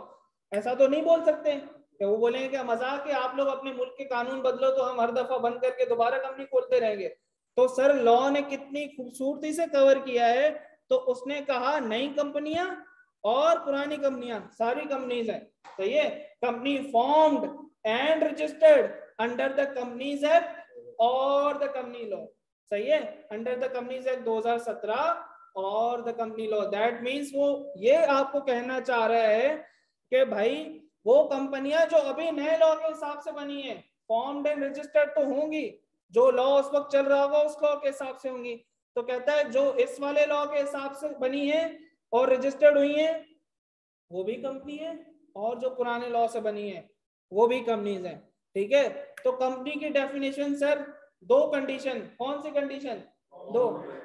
ऐसा तो नहीं बोल सकते कि वो बोलेंगे क्या मजाक है, आप लोग अपने मुल्क के कानून बदलो तो हम हर दफा बंद करके दोबारा कंपनी खोलते रहेंगे। तो सर लॉ ने कितनी खूबसूरती से कवर किया है। तो उसने कहा नई कंपनियां और पुरानी कंपनियां, सारी कंपनीज हैं, सही है। Company formed and registered under the companies act और द कंपनी लॉ, सही है, अंडर द कंपनीज एक्ट 2017 और the company law. That means वो ये आपको कहना चाह रहा है कि भाई वो कंपनियां जो अभी नए लॉ के हिसाब से बनी है, फॉर्म्ड एंड रजिस्टर्ड तो होंगी, जो लॉ उस वक्त चल रहा होगा उस लॉ के हिसाब से होंगी। तो कहता है जो इस वाले लॉ के हिसाब से बनी है और रजिस्टर्ड हुई है वो भी कंपनी है, और जो पुराने लॉ से बनी है वो भी कंपनीज हैं, ठीक है। तो कंपनी की डेफिनेशन सर, दो कंडीशन, कौन सी कंडीशन? दो,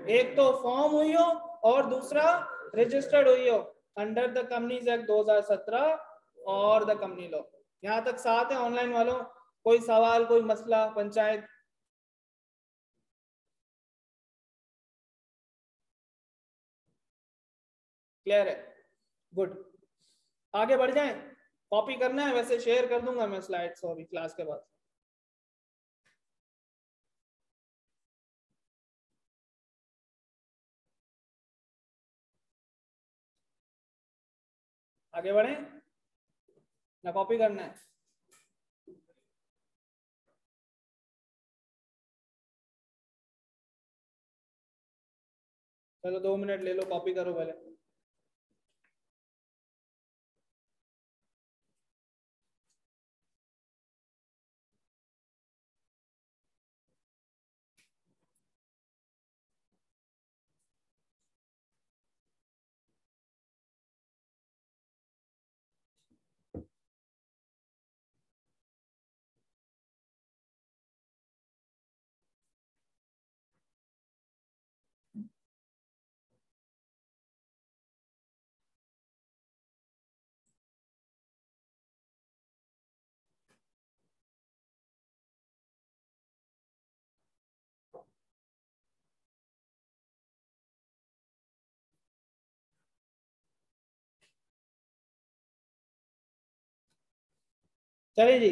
एक तो फॉर्म हुई हो और दूसरा रजिस्टर्ड हुई हो अंडर द कंपनीज एक्ट 2017 और द कंपनी लॉ। यहां तक साथ है ऑनलाइन वालों? कोई सवाल, कोई मसला, पंचायत? क्लियर है? गुड। आगे बढ़ जाएं? कॉपी करना है? वैसे शेयर कर दूंगा मैं स्लाइड्स अभी क्लास के बाद। आगे बढ़े ना, कॉपी करना है? चलो 2 मिनट ले लो, कॉपी करो पहले। चलिए जी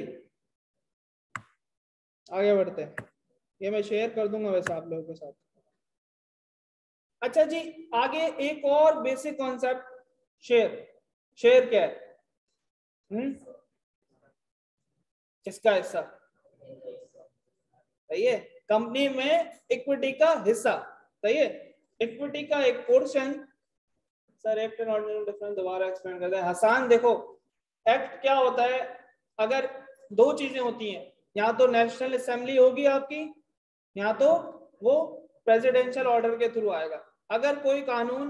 आगे बढ़ते हैं, ये मैं शेयर कर दूंगा वैसे आप लोगों के साथ। अच्छा जी आगे एक और बेसिक कॉन्सेप्ट, शेयर। शेयर क्या है? किसका हिस्सा? सही है, कंपनी में इक्विटी का हिस्सा। सही है, इक्विटी का एक portion. Sir act and ordinary difference दोबारा एक्सप्लेन करते हैं। हसान देखो, एक्ट क्या होता है? अगर दो चीजें होती हैं, या तो नेशनल असेंबली होगी आपकी, या तो वो प्रेसिडेंशियल ऑर्डर के थ्रू आएगा। अगर कोई कानून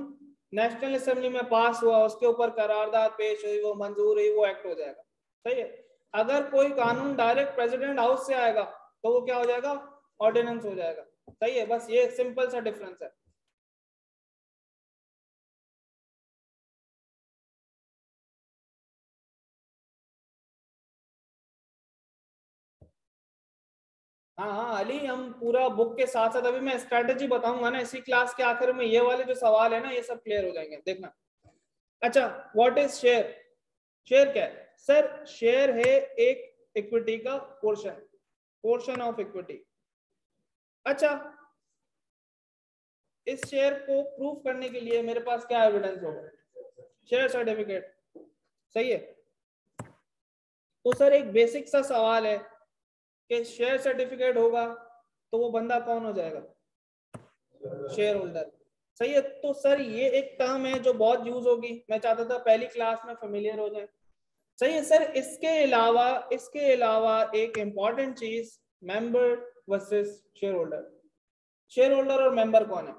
नेशनल असेंबली में पास हुआ, उसके ऊपर करारदाद पेश हुई, वो मंजूर हुई, वो एक्ट हो जाएगा। सही है। अगर कोई कानून डायरेक्ट प्रेसिडेंट हाउस से आएगा तो वो क्या हो जाएगा? ऑर्डिनेंस हो जाएगा। सही है, बस ये सिंपल सा डिफरेंस है। हाँ हाँ अली, हम पूरा बुक के साथ साथ अभी मैं स्ट्रेटेजी बताऊंगा ना, इसी क्लास के आखिर में ये वाले जो सवाल है ना, ये सब क्लियर हो जाएंगे, देखना। अच्छा, व्हाट इज शेयर? शेयर क्या है सर? शेयर है एक इक्विटी का पोर्शन, पोर्शन ऑफ इक्विटी। अच्छा, इस शेयर को प्रूफ करने के लिए मेरे पास क्या एविडेंस होगा? Share certificate. सही है। तो सर एक बेसिक सा सवाल है कि शेयर सर्टिफिकेट होगा तो वो बंदा कौन हो जाएगा? Share holder. सही है। तो सर ये एक टर्म है जो बहुत यूज होगी, मैं चाहता था पहली क्लास में फेमिलियर हो जाए। सही है सर। इसके अलावा एक इंपॉर्टेंट चीज, member versus share holder. Share holder और मेंबर कौन है?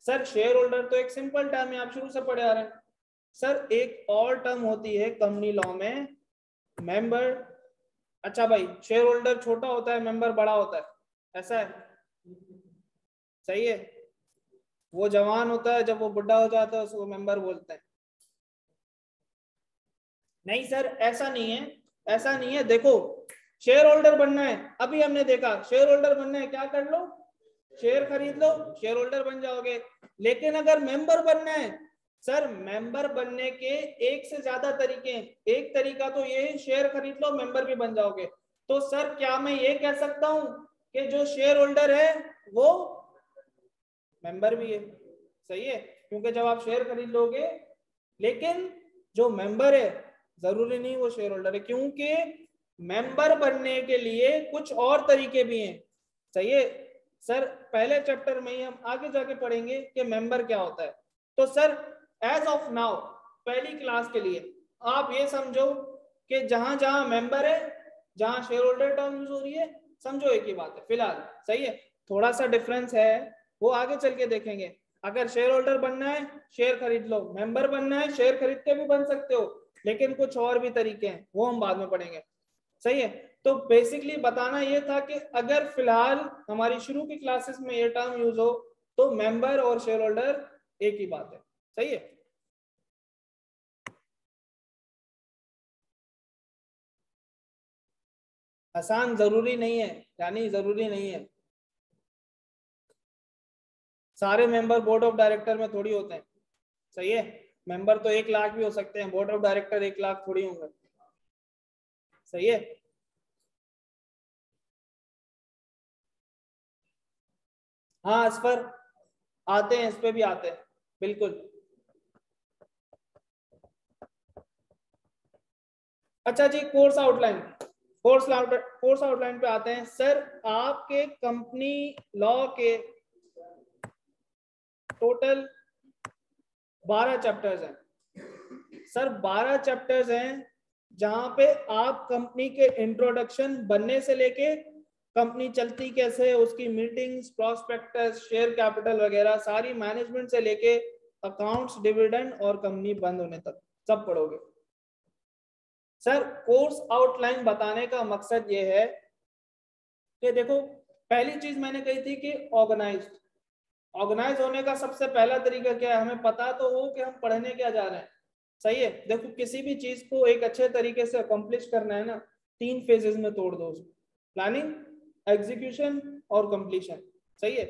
सर शेयर होल्डर तो एक सिंपल टर्म है, आप शुरू से पढ़े आ रहे हैं। सर एक और टर्म होती है कंपनी लॉ में, मेंबर। अच्छा भाई, शेयर होल्डर छोटा होता है, मेंबर बड़ा होता है, ऐसा है? सही है। वो जवान होता है, जब वो बुढ़ा हो जाता है उसको मेंबर बोलते हैं। नहीं सर ऐसा नहीं है, ऐसा नहीं है। देखो, शेयर होल्डर बनना है, अभी हमने देखा शेयर होल्डर बनना है, क्या कर लो? शेयर खरीद लो, शेयर होल्डर बन जाओगे। लेकिन अगर मेंबर बनना है, सर मेंबर बनने के एक से ज्यादा तरीके हैं। एक तरीका तो ये है, शेयर खरीद लो मेंबर भी बन जाओगे। तो सर क्या मैं ये कह सकता हूं कि जो शेयर होल्डर है वो मेंबर भी है? सही है, क्योंकि जब आप शेयर खरीद लोगे, लेकिन जो मेंबर है जरूरी नहीं वो शेयर होल्डर है, क्योंकि मेंबर बनने के लिए कुछ और तरीके भी हैं। सही है सर, पहले चैप्टर में ही हम आगे जाके पढ़ेंगे कि मेंबर क्या होता है। तो सर एज ऑफ नाउ पहली क्लास के लिए आप ये समझो कि जहां जहां मेंबर है, जहां शेयर होल्डर टर्म यूज हो रही है, समझो एक ही बात है फिलहाल। सही है, थोड़ा सा डिफरेंस है, वो आगे चल के देखेंगे। अगर शेयर होल्डर बनना है शेयर खरीद लो, मेंबर बनना है शेयर खरीद के भी बन सकते हो, लेकिन कुछ और भी तरीके हैं, वो हम बाद में पढ़ेंगे। सही है। तो बेसिकली बताना ये था कि अगर फिलहाल हमारी शुरू की क्लासेस में ये टर्म यूज हो तो मेंबर और शेयर होल्डर एक ही बात है। सही है। आसान जरूरी नहीं है, यानी जरूरी नहीं है सारे मेंबर बोर्ड ऑफ डायरेक्टर में थोड़ी होते हैं। सही है, मेंबर तो 1 लाख भी हो सकते हैं, बोर्ड ऑफ डायरेक्टर 1 लाख थोड़ी होंगे। सही है। हाँ इस पर आते हैं, इस पे भी आते हैं, बिल्कुल। अच्छा जी, कोर्स आउटलाइन। कोर्स आउटलाइन पे आते हैं। सर आपके कंपनी लॉ के टोटल 12 चैप्टर्स हैं। सर 12 चैप्टर्स हैं जहां पे आप कंपनी के इंट्रोडक्शन बनने से लेके कंपनी चलती कैसे है, उसकी मीटिंग्स, प्रॉस्पेक्टस, शेयर कैपिटल वगैरह सारी, मैनेजमेंट से लेके अकाउंट्स, डिविडेंड और कंपनी बंद होने तक सब पढ़ोगे। सर कोर्स आउटलाइन बताने का मकसद ये है कि देखो, पहली चीज मैंने कही थी कि ऑर्गेनाइज होने का सबसे पहला तरीका क्या है? हमें पता तो हो कि हम पढ़ने क्या जा रहे हैं। सही है। देखो किसी भी चीज को एक अच्छे तरीके से अकम्प्लिश करना है ना, 3 फेजेस में तोड़ दो उसको, प्लानिंग, एग्जीक्यूशन और कंप्लीशन। सही है।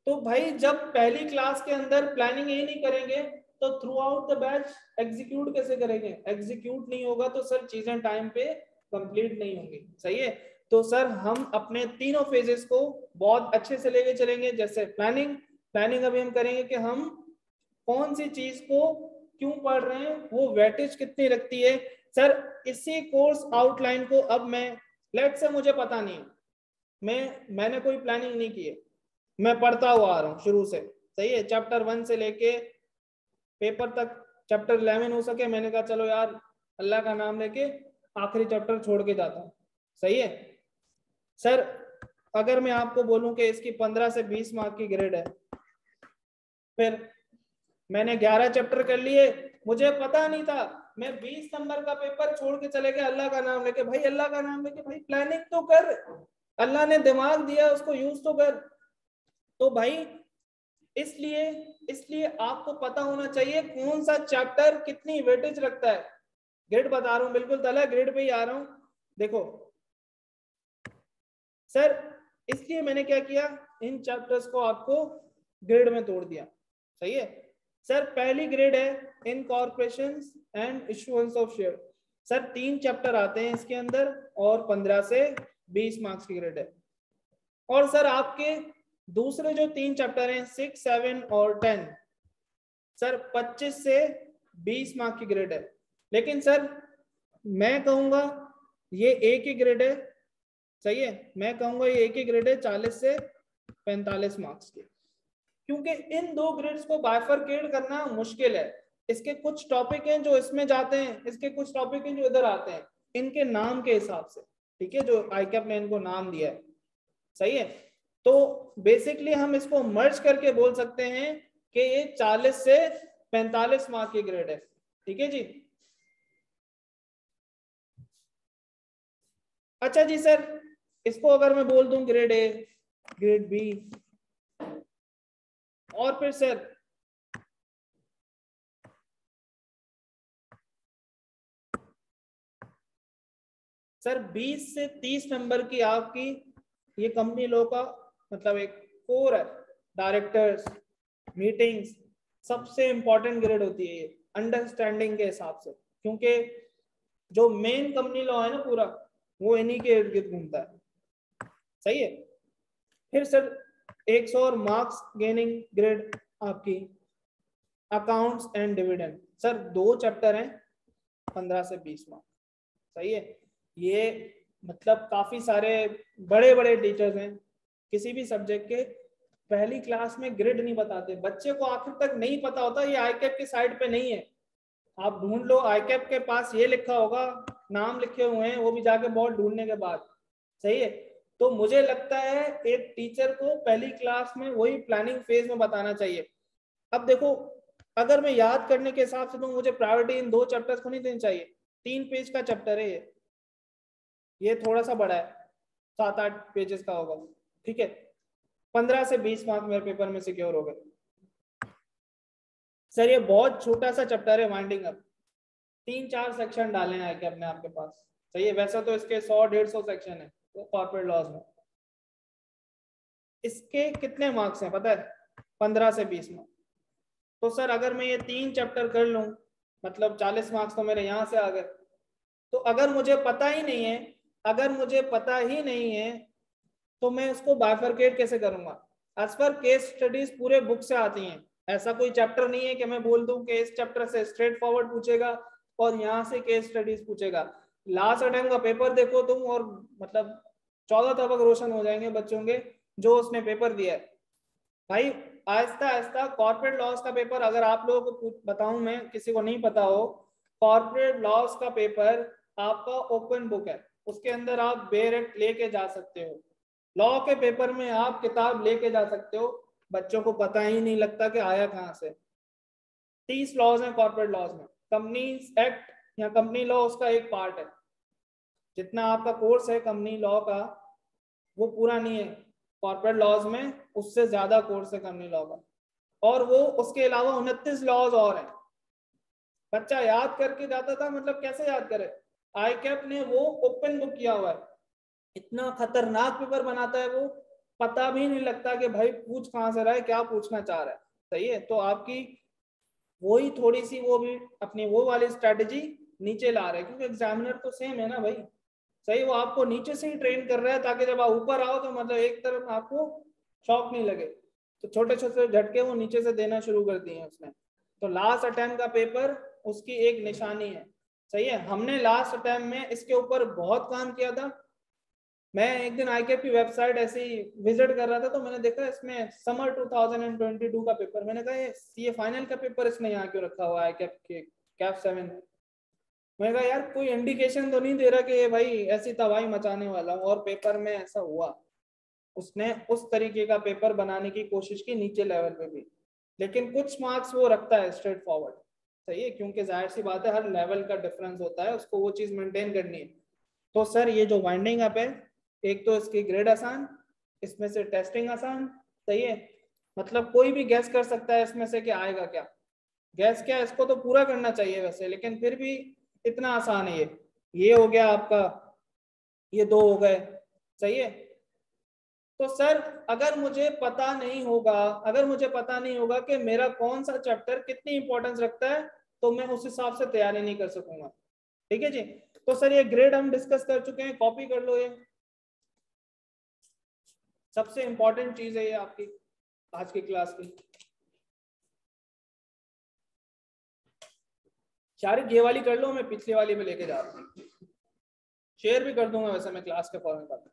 तो भाई जब पहली क्लास के अंदर प्लानिंग ही नहीं करेंगे तो through out the batch execute कैसे करेंगे? एग्जीक्यूट नहीं होगा तो सर चीजें टाइम पे कंप्लीट नहीं होंगी। सही है, तो सर हम अपने तीनों फेजेस को बहुत अच्छे से लेके चलेंगे। जैसे प्लानिंग अभी हम करेंगे कि हम कौन सी चीज को क्यों पढ़ रहे हैं, वो वेटेज कितनी रखती है। सर इसी कोर्स आउटलाइन को अब मैं लेट से मुझे पता नहीं, मैंने कोई प्लानिंग नहीं की है, मैं पढ़ता हुआ आ रहा हूँ शुरू से। सही है, चैप्टर 1 से लेके पेपर तक, चैप्टर 11 हो सके मैंने कहा चलो यार अल्लाह का नाम लेके आखिरी चैप्टर छोड़ के जाता हूँ। सही है सर, अगर मैं आपको बोलूं कि इसकी 15 से 20 मार्क की ग्रेड है, फिर मैंने 11 चैप्टर कर लिए, मुझे पता नहीं था, मैं 20 नंबर का पेपर छोड़ के चले गए अल्लाह का नाम लेके। भाई अल्लाह का नाम लेके, भाई प्लानिंग तो कर, अल्लाह ने दिमाग दिया उसको यूज तो कर। तो भाई इसलिए आपको पता होना चाहिए कौन सा चैप्टर कितनी वेटेज रखता है। ग्रेड बता रहा हूँ, बिल्कुल तला ग्रेड पे ही आ रहा हूँ। देखो सर, इसलिए मैंने क्या किया, इन चैप्टर्स को आपको ग्रेड में तोड़ दिया। सही है सर, पहली ग्रेड है incorporations and issuance of share. Sir 3 chapter आते हैं इसके अंदर और 15 से 20 मार्क्स की ग्रेड है। और सर आपके दूसरे जो 3 चैप्टर हैं 6, 7 और 10, सर 25 से 20 मार्क की ग्रेड है। लेकिन सर मैं कहूंगा ये एक ही ग्रेड है। सही है, मैं कहूंगा ये एक ही ग्रेड है 40 से 45 मार्क्स की, क्योंकि इन 2 ग्रेड्स को बाइफरकेट करना मुश्किल है। इसके कुछ टॉपिक हैं जो इसमें जाते हैं, इसके कुछ टॉपिक हैं जो इधर आते हैं, इनके नाम के हिसाब से। ठीक है, जो आईकैप ने इनको नाम दिया है। सही है, तो बेसिकली हम इसको मर्ज करके बोल सकते हैं कि ये 40 से 45 मार्क की ग्रेड है। ठीक है जी। अच्छा जी सर, इसको अगर मैं बोल दूं ग्रेड ए, ग्रेड बी, और फिर सर 20 से 30 नंबर की आपकी ये कंपनी लॉ का मतलब एक कोर है। डायरेक्टर्स, मीटिंग्स, सबसे इंपॉर्टेंट ग्रेड होती है ये अंडरस्टैंडिंग के हिसाब से, क्योंकि जो मेन कंपनी लॉ है ना पूरा, वो इन्हीं के इर्द गिर्द घूमता है। सही है, फिर सर 100 और मार्क्स गेनिंग ग्रेड आपकी accounts and dividend. Sir 2 chapter हैं 15 से 20 मार्क्स। सही है, ये मतलब काफी सारे बड़े बड़े टीचर्स हैं किसी भी सब्जेक्ट के, पहली क्लास में ग्रेड नहीं बताते, बच्चे को आखिर तक नहीं पता होता ये आईकैप की साइड पे नहीं है। आप ढूंढ लो, आईकैप के पास ये लिखा होगा, नाम लिखे हुए हैं, वो भी जाके बहुत ढूंढने के बाद। सही है, तो मुझे लगता है एक टीचर को पहली क्लास में वही प्लानिंग फेज में बताना चाहिए। अब देखो, अगर मैं याद करने के हिसाब से तो मुझे प्रायोरिटी इन 2 चैप्टर्स को नहीं देनी चाहिए। 3 पेज का चैप्टर है ये थोड़ा सा बड़ा है, 7-8 पेजेस का होगा। ठीक है, 15 से 20 मार्क मेरे पेपर में सिक्योर हो गए। सर ये बहुत छोटा सा चैप्टर है, वाइंडिंग अप, 3-4 सेक्शन डाले हैं कि अपने आपके पास। सही है, वैसा तो इसके 100-150 सेक्शन है कॉर्पोरेट लॉज में। इसके कितने मार्क्स हैं पता है? 15 से 20 मार्क्स। तो सर अगर मैं ये 3 चैप्टर कर लूं, मतलब 40 मार्क्स तो मेरे यहाँ से आ गए। तो अगर मुझे पता ही नहीं है, तो मैं उसको बाइफरकेट कैसे करूंगा? एज पर केस स्टडीज पूरे बुक से आती हैं, ऐसा कोई चैप्टर नहीं है कि मैं बोल दूं कि इस चैप्टर से स्ट्रेट फॉरवर्ड पूछेगा और यहाँ से केस स्टडीज पूछेगा। लास्ट टाइम का पेपर देखो तुम और मतलब 14 तबक रोशन हो जाएंगे बच्चों के जो उसने पेपर दिया है। भाई आहिस्ता आहिस्ता कॉर्पोरेट लॉस का पेपर, अगर आप लोगों को बताऊं, मैं किसी को नहीं पता हो, कॉर्पोरेट लॉस का पेपर आपका ओपन बुक है, उसके अंदर आप बेरेक्ट लेके जा सकते हो। लॉ के पेपर में आप किताब लेके जा सकते हो, बच्चों को पता ही नहीं लगता कि आया कहाँ से। 30 लॉज हैं कॉर्पोरेट लॉज में, कंपनीज एक्ट या कंपनी लॉ उसका एक पार्ट है। जितना आपका कोर्स है कंपनी लॉ का वो पूरा नहीं है, कॉर्पोरेट लॉज में उससे ज्यादा कोर्स है कंपनी लॉ का, और वो उसके अलावा 29 लॉज और हैं। बच्चा याद करके जाता था, मतलब कैसे याद करे? आईकैप ने वो ओपन बुक किया हुआ है, इतना खतरनाक पेपर बनाता है वो, पता भी नहीं लगता कि भाई पूछ कहाँ से रहा है, क्या पूछना चाह रहा है। सही है, तो आपकी वही थोड़ी सी वो भी अपनी वो वाली स्ट्रेटेजी नीचे ला रहे हैं, क्योंकि एग्जामिनर तो सेम है ना भाई, सही, वो आपको नीचे से ही ट्रेन कर रहा है ताकि जब आप ऊपर आओ तो मतलब एक तरफ आपको शॉक नहीं लगे। तो छोटे छोटे झटके वो नीचे से देना शुरू कर दिए उसने। तो लास्ट अटेम्प्ट का पेपर उसकी एक निशानी है। सही है, हमने लास्ट अटेम्प्ट में इसके ऊपर बहुत काम किया था। मैं एक दिन आईकेप की वेबसाइट ऐसे ही विजिट कर रहा था तो मैंने देखा इसमें समर 2022 का पेपर। मैंने कहा ये फाइनल का पेपर इसने यहाँ क्यों रखा हुआ है आईकेप के कैप 7। मैंने कहा यार कोई इंडिकेशन तो नहीं दे रहा कि ये भाई ऐसी तबाही मचाने वाला हो, और पेपर में ऐसा हुआ। उसने उस तरीके का पेपर बनाने की कोशिश की नीचे लेवल पे भी, लेकिन कुछ मार्क्स वो रखता है स्ट्रेट फॉरवर्ड। सही है, क्योंकि जाहिर सी बात है हर लेवल का डिफरेंस होता है, उसको वो चीज मेंटेन करनी है। तो सर ये जो वाइंडिंग अप है, एक तो इसकी ग्रेड आसान, इसमें से टेस्टिंग आसान। सही है, मतलब कोई भी गैस कर सकता है इसमें से कि आएगा क्या। गैस क्या, इसको तो पूरा करना चाहिए वैसे, लेकिन फिर भी इतना आसान है ये हो गया आपका, ये दो हो गए। सही है, तो सर अगर मुझे पता नहीं होगा, अगर मुझे पता नहीं होगा कि मेरा कौन सा चैप्टर कितनी इंपॉर्टेंस रखता है, तो मैं उस हिसाब से तैयारी नहीं कर सकूंगा। ठीक है जी। तो सर ये ग्रेड हम डिस्कस कर चुके हैं, कॉपी कर लो। ये सबसे इंपॉर्टेंट चीज है ये आपकी आज की क्लास की। शारिक ये वाली कर लो, मैं पिछली वाली में लेके जा रहा हूँ। शेयर भी कर दूंगा वैसे मैं क्लास के फॉरन पर।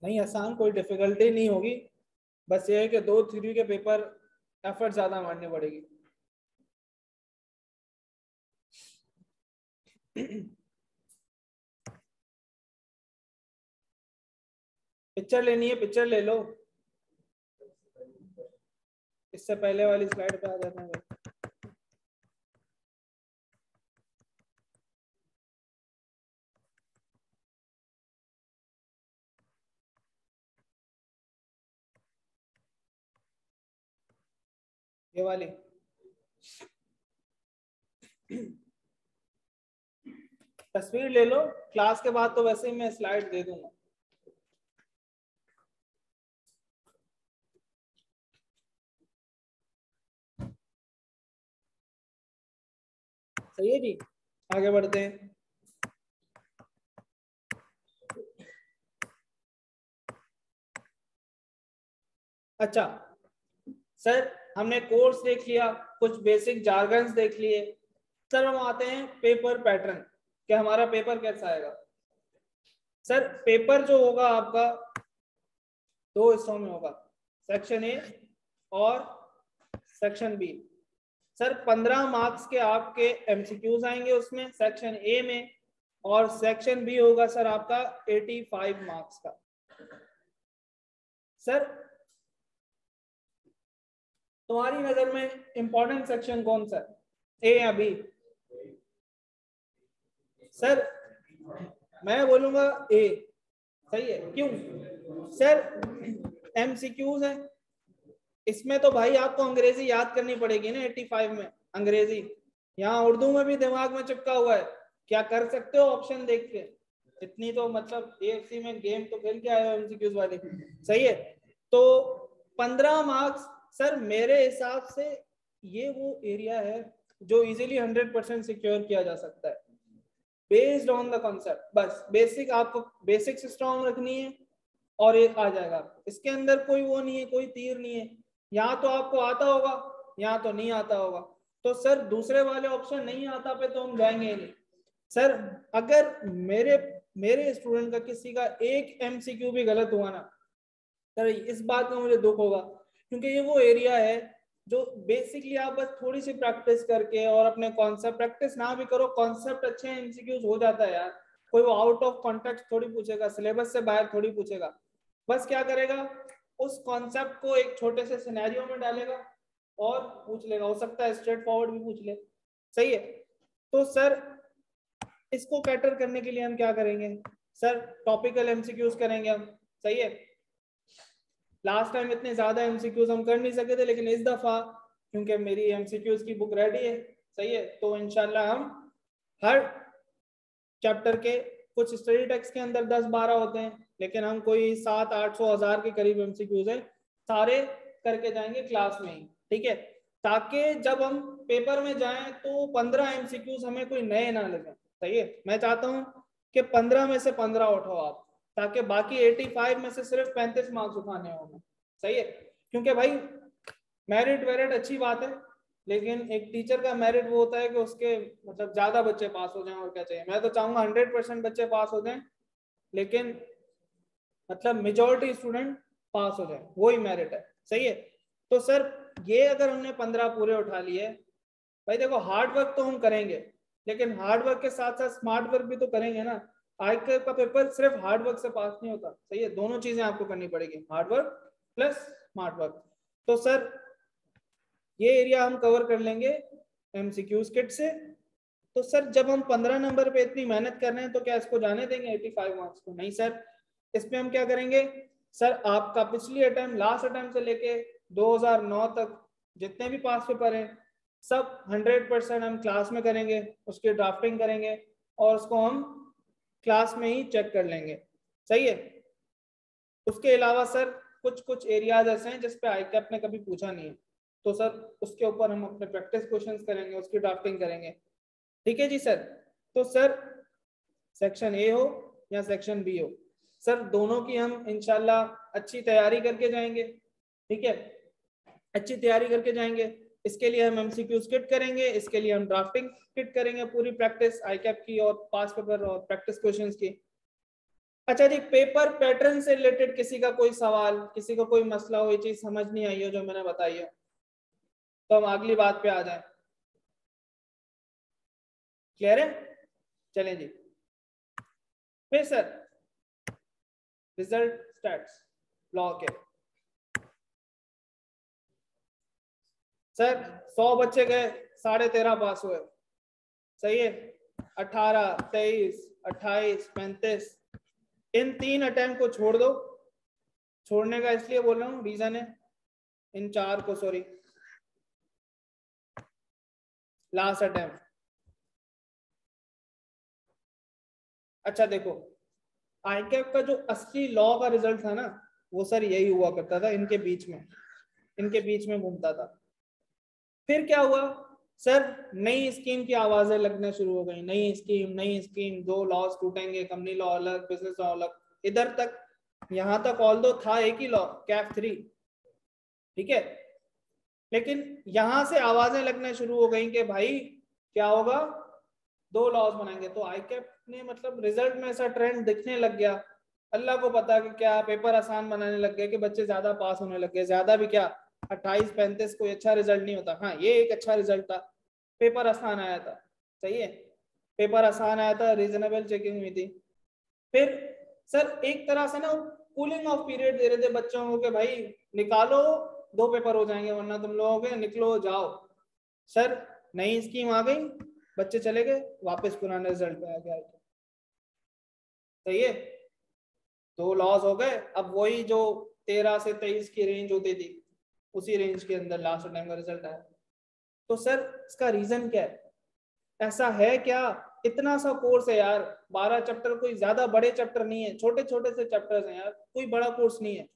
नहीं, आसान कोई डिफिकल्टी नहीं होगी, बस ये है कि 2 थ्योरी के पेपर एफर्ट ज्यादा मारनी पड़ेगी। पिक्चर लेनी है, पिक्चर ले लो। इससे पहले वाली स्लाइड पे आ जाते हैं भाई। ये वाली तस्वीर ले लो, क्लास के बाद तो वैसे ही मैं स्लाइड दे दूंगा। सही है जी, आगे बढ़ते हैं। अच्छा सर, हमने कोर्स देख लिया, कुछ बेसिक जार्गन्स देख लिए। सर हम आते हैं पेपर पैटर्न, कि हमारा पेपर कैसा आएगा। सर पेपर जो होगा आपका 2 हिस्सों में होगा, सेक्शन ए और सेक्शन बी। सर 15 मार्क्स के आपके एमसीक्यूज आएंगे उसमें सेक्शन ए में, और सेक्शन बी होगा सर आपका 85 मार्क्स का। सर तुम्हारी नजर में इंपॉर्टेंट सेक्शन कौन सा है, ए या बी? सर मैं बोलूंगा ए। सही है, क्यों? सर एमसीक्यूज है, इसमें तो भाई आपको अंग्रेजी याद करनी पड़ेगी ना 85 में अंग्रेजी। यहाँ उर्दू में भी दिमाग में चिपका हुआ है, क्या कर सकते हो ऑप्शन देख के। इतनी तो मतलब एएफसी में गेम तो खेल के आए हो एमसीक्यूज वाले। सही है, तो 15 मार्क्स सर मेरे हिसाब से ये वो एरिया है जो इजीली 100% सिक्योर किया जा सकता है बेस्ड ऑन द कॉन्सेप्ट। बस बेसिक आपको बेसिक्स स्ट्रॉन्ग रखनी है और एक आ जाएगा। इसके अंदर कोई वो नहीं है, कोई तीर नहीं है, यहाँ तो आपको आता होगा, यहाँ तो नहीं आता होगा। तो सर दूसरे वाले ऑप्शन नहीं आता पे तो हम जाएंगे नहीं। सर अगर मेरे स्टूडेंट का किसी का एक एमसीक्यू भी गलत हुआ ना सर, इस बात का मुझे दुख होगा, क्योंकि ये वो एरिया है जो बेसिकली आप बस थोड़ी सी प्रैक्टिस करके और अपने कॉन्सेप्ट प्रैक्टिस ना भी करो, कॉन्सेप्ट अच्छे एमसीक्यूज हो जाता है यार। कोई वो आउट ऑफ कॉन्टेक्स्ट थोड़ी पूछेगा, सिलेबस से बाहर थोड़ी पूछेगा। बस क्या करेगा, उस कॉन्सेप्ट को एक छोटे से सिनेरियो में डालेगा और पूछ लेगा, हो सकता है स्ट्रेट फॉरवर्ड भी पूछ ले। सही है। तो सर इसको कैटर करने के लिए हम क्या करेंगे सर, टॉपिकल एमसीक्यूज करेंगे हम। सही है। लास्ट टाइम इतने ज्यादा एमसीक्यूज हम कर नहीं सके थे, लेकिन इस दफा क्योंकि मेरी एमसीक्यूज की बुक रेडी है, सही है, तो इंशाल्लाह हम हर चैप्टर के कुछ स्टडी टेक्स्ट के अंदर 10-12 होते हैं, लेकिन हम कोई 700-800-1000 के करीब एमसीक्यूज हैं, सारे करके जाएंगे क्लास में ही। ठीक है, ताकि जब हम पेपर में जाएं तो 15 एमसीक्यूज हमें कोई नए ना लगे। सही है। मैं चाहता हूं कि 15 में से 15 उठाओ आप, ताकि बाकी 85 में से सिर्फ 35 मार्क्स उठाने होंगे। सही है। क्योंकि भाई मेरिट वेरिट अच्छी बात है, लेकिन एक टीचर का मेरिट वो होता है कि उसके मतलब ज्यादा बच्चे पास हो जाएं, और क्या चाहिए। मैं तो चाहूंगा 100% बच्चे पास हो जाएं, लेकिन मतलब मेजॉरिटी स्टूडेंट पास हो जाए, वही मेरिट है। सही है। तो सर ये अगर हमने 15 पूरे उठा लिए, भाई देखो हार्ड वर्क तो हम करेंगे, लेकिन हार्ड वर्क के साथ साथ स्मार्ट वर्क भी तो करेंगे ना। आज का पेपर सिर्फ हार्ड वर्क से पास नहीं होता। सही है। दोनों चीजें आपको करनी पड़ेगी, hard work plus smart work. तो सर ये एरिया हम कवर कर लेंगे एमसीक्यूज किट से। तो सर जब हम 15 नंबर पे इतनी मेहनत कर रहे हैं, तो क्या इसको जाने देंगे 85 मार्क्स को? नहीं सर। इसमें हम क्या करेंगे सर, आपका पिछली अटेम्प्ट लास्ट अटेम्प्ट से लेके 2009 तक जितने भी पास पेपर हैं, सब 100% हम क्लास में करेंगे, उसकी ड्राफ्टिंग करेंगे और उसको हम क्लास में ही चेक कर लेंगे। सही है। उसके अलावा सर कुछ कुछ एरियाज ऐसे हैं जिसपे आईकैप ने कभी पूछा नहीं है, तो सर उसके ऊपर हम अपने प्रैक्टिस क्वेश्चंस करेंगे, उसकी ड्राफ्टिंग करेंगे। ठीक है जी सर। तो सर सेक्शन ए हो या सेक्शन बी हो, सर दोनों की हम इंशाल्लाह अच्छी तैयारी करके जाएंगे। ठीक है, अच्छी तैयारी करके जाएंगे। इसके लिए हम एमसीक्यूज किट करेंगे, इसके लिए हम ड्राफ्टिंग किट करेंगे, पूरी प्रैक्टिस आईकैप की और पास पेपर और प्रैक्टिस क्वेश्चंस की। अच्छा जी, पेपर पैटर्न से रिलेटेड किसी का कोई सवाल, किसी को कोई मसला हो, ये चीज समझ नहीं आई हो जो मैंने बताई है, तो हम अगली बात पे आ जाएं। क्लियर है? चलें जी। फिर सर रिजल्ट स्टैट्स लॉ के सर 100 बच्चे गए, 13.5 पास हुए। सही है। 18, 23, 28, 35, इन 3 अटेम्प्ट को छोड़ दो। छोड़ने का इसलिए बोल रहा हूँ, रीजन है इन 4 को, सॉरी लास्ट अटेम्प्ट। अच्छा देखो, आईकैप का जो असली लॉ का रिजल्ट था ना, वो सर यही हुआ करता था, इनके बीच में घूमता था। फिर क्या हुआ सर, नई स्कीम की आवाजें लगना शुरू हो गई, नई स्कीम, 2 लॉज टूटेंगे, कंपनी लॉ अलग, बिजनेस लॉ अलग। इधर तक यहां तक ऑल्दो था एक ही लॉ, कैफ 3। ठीक है, लेकिन यहां से आवाजें लगना शुरू हो गई कि भाई क्या होगा, 2 लॉज बनाएंगे। तो आईकैप ने मतलब रिजल्ट में ऐसा ट्रेंड दिखने लग गया, अल्लाह को पता कि क्या पेपर आसान बनाने लग गए कि बच्चे ज्यादा पास होने लग गए। ज्यादा भी क्या, 28-35 कोई अच्छा रिजल्ट नहीं होता। हाँ ये एक अच्छा रिजल्ट था, पेपर आसान आया था। सही है, पेपर आसान आया था, रीजनेबल चेकिंग हुई थी। फिर सर एक तरह से ना कूलिंग ऑफ पीरियड दे रहे थे बच्चों को कि भाई निकालो, 2 पेपर हो जाएंगे, वरना तुम लोगों के निकलो जाओ। सर नई स्कीम आ गई, बच्चे चले गए, वापस पुराने रिजल्ट पे आ गया। सही है, 2 लॉस हो गए। अब वही जो 13 से 23 की रेंज होती थी, उसी रेंज के अंदर लास्ट टाइम का रिजल्ट आया। तो सर इसका रीजन क्या है? ऐसा है क्या, इतना सा कोर्स है यार, 12 चैप्टर, कोई ज्यादा बड़े चैप्टर नहीं है, छोटे छोटे से चैप्टर्स हैं यार, कोई बड़ा कोर्स नहीं है।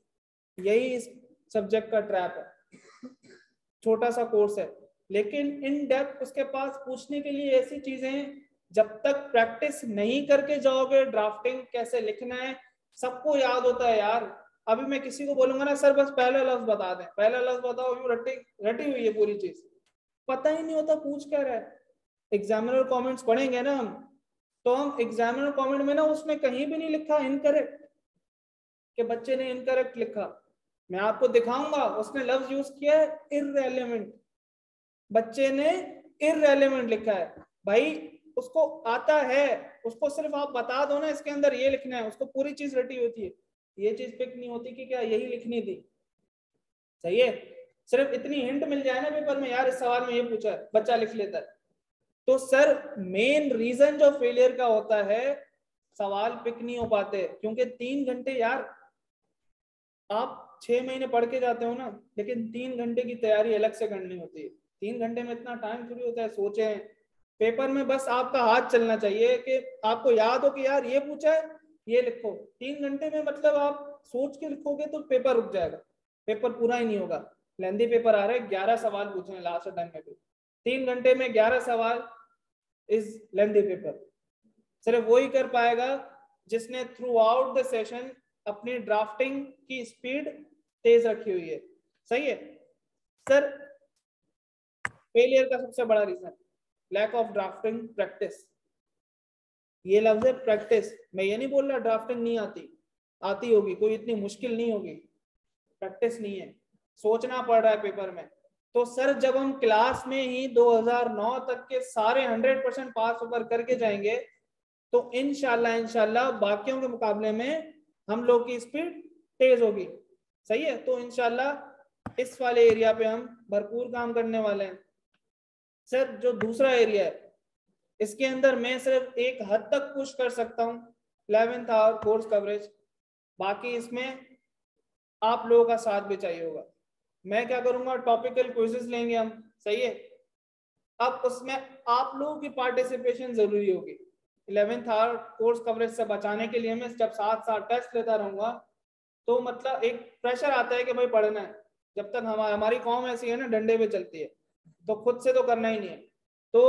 यही इस सब्जेक्ट का ट्रैप है, छोटा सा कोर्स है, लेकिन इन डेप्थ उसके पास पूछने के लिए ऐसी चीजें हैं, जब तक प्रैक्टिस नहीं करके जाओगे, ड्राफ्टिंग कैसे लिखना है सबको याद होता है यार। अभी मैं किसी को बोलूंगा ना सर बस पहला लफ्ज बता दें, पहला लफ्ज बताओ, यूं रटी हुई है पूरी चीज, पता ही नहीं होता पूछ क्या रहा है। एग्जामिनर कमेंट्स पढ़ेंगे ना हम, तो हम एग्जामिनर कमेंट में ना उसने कहीं भी नहीं लिखा इनकरेक्ट, कि बच्चे ने इनकरेक्ट लिखा। मैं आपको दिखाऊंगा, उसने लफ्ज यूज किया है इररेलेवेंट, बच्चे ने इररेलेवेंट लिखा है। भाई उसको आता है, उसको सिर्फ आप बता दो ना इसके अंदर ये लिखना है, उसको पूरी चीज रटी होती है, ये चीज पिक नहीं होती कि क्या यही लिखनी थी। सही है, सिर्फ इतनी हिंट मिल जाए ना पेपर में, यार इस सवाल में ये पूछा है, बच्चा लिख लेता है। तो सर मेन रीजन जो फेलियर का होता है, सवाल पिक नहीं हो पाते, क्योंकि 3 घंटे यार आप 6 महीने पढ़ के जाते हो ना, लेकिन 3 घंटे की तैयारी अलग से करनी होती है। 3 घंटे में इतना टाइम थोड़ी होता है, सोचे पेपर में बस आपका हाथ चलना चाहिए कि आपको याद हो कि यार ये पूछा है ये लिखो। 3 घंटे में मतलब आप सोच के लिखोगे तो पेपर रुक जाएगा, पेपर पूरा ही नहीं होगा। लेंदी पेपर आ रहे हैं, 11 सवाल पूछे हैं लास्ट टाइम में भी, 3 घंटे में 11 सवाल इज लेंदी पेपर। सिर्फ वही कर पाएगा जिसने थ्रू आउट द सेशन अपनी ड्राफ्टिंग की स्पीड तेज रखी हुई है। सही है सर, फेलियर का सबसे बड़ा reason lack of drafting practice. ये लफ्ज है प्रैक्टिस, मैं ये नहीं बोल रहा ड्राफ्टिंग नहीं आती, आती होगी, कोई इतनी मुश्किल नहीं होगी, प्रैक्टिस नहीं है, सोचना पड़ रहा है पेपर में। तो सर जब हम क्लास में ही 2009 तक के सारे 100% पास होकर करके जाएंगे तो इंशाल्लाह बाकियों के मुकाबले में हम लोग की स्पीड तेज होगी। सही है, तो इंशाल्लाह इस वाले एरिया पे हम भरपूर काम करने वाले हैं। सर जो दूसरा एरिया है इसके अंदर मैं सिर्फ एक हद तक पुश कर सकता हूँ 11th आवर कोर्स कवरेज, बाकी इसमें आप लोगों का साथ भी चाहिए होगा। मैं क्या करूंगा, टॉपिकल क्विजेस लेंगे हम। सही है, अब उसमें आप लोगों की पार्टिसिपेशन जरूरी होगी। 11th आवर कोर्स कवरेज से बचाने के लिए मैं जब साथ साथ टेस्ट लेता रहूंगा तो मतलब एक प्रेशर आता है कि भाई पढ़ना है। जब तक हमारी कौम ऐसी है ना, डंडे पे चलती है, तो खुद से तो करना ही नहीं है। तो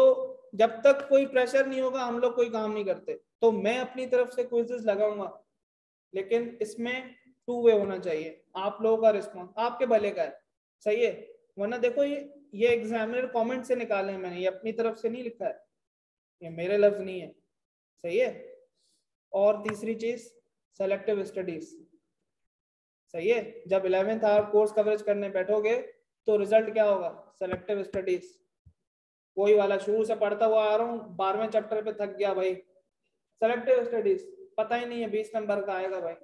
जब तक कोई प्रेशर नहीं होगा हम लोग कोई काम नहीं करते। तो मैं अपनी तरफ से क्विजेस लगाऊंगा, लेकिन इसमें 2 वे होना चाहिए। आप लोगों का रिस्पॉन्स आपके भले का है। सही है, वरना देखो ये एग्जामिनर कमेंट से निकाले हैं मैंने, ये अपनी तरफ से नहीं लिखा है, ये मेरे लफ्ज नहीं है। सही है, और तीसरी चीज सेलेक्टिव स्टडीज। सही है, जब 11th आवर कोर्स कवरेज करने बैठोगे तो रिजल्ट क्या होगा, सेलेक्टिव स्टडीज। वही वाला शुरू से पढ़ता हुआ आ रहा हूँ, 12वें चैप्टर पे थक गया भाई, सेलेक्टिव स्टडीज पता ही नहीं है 20 नंबर का आएगा भाई,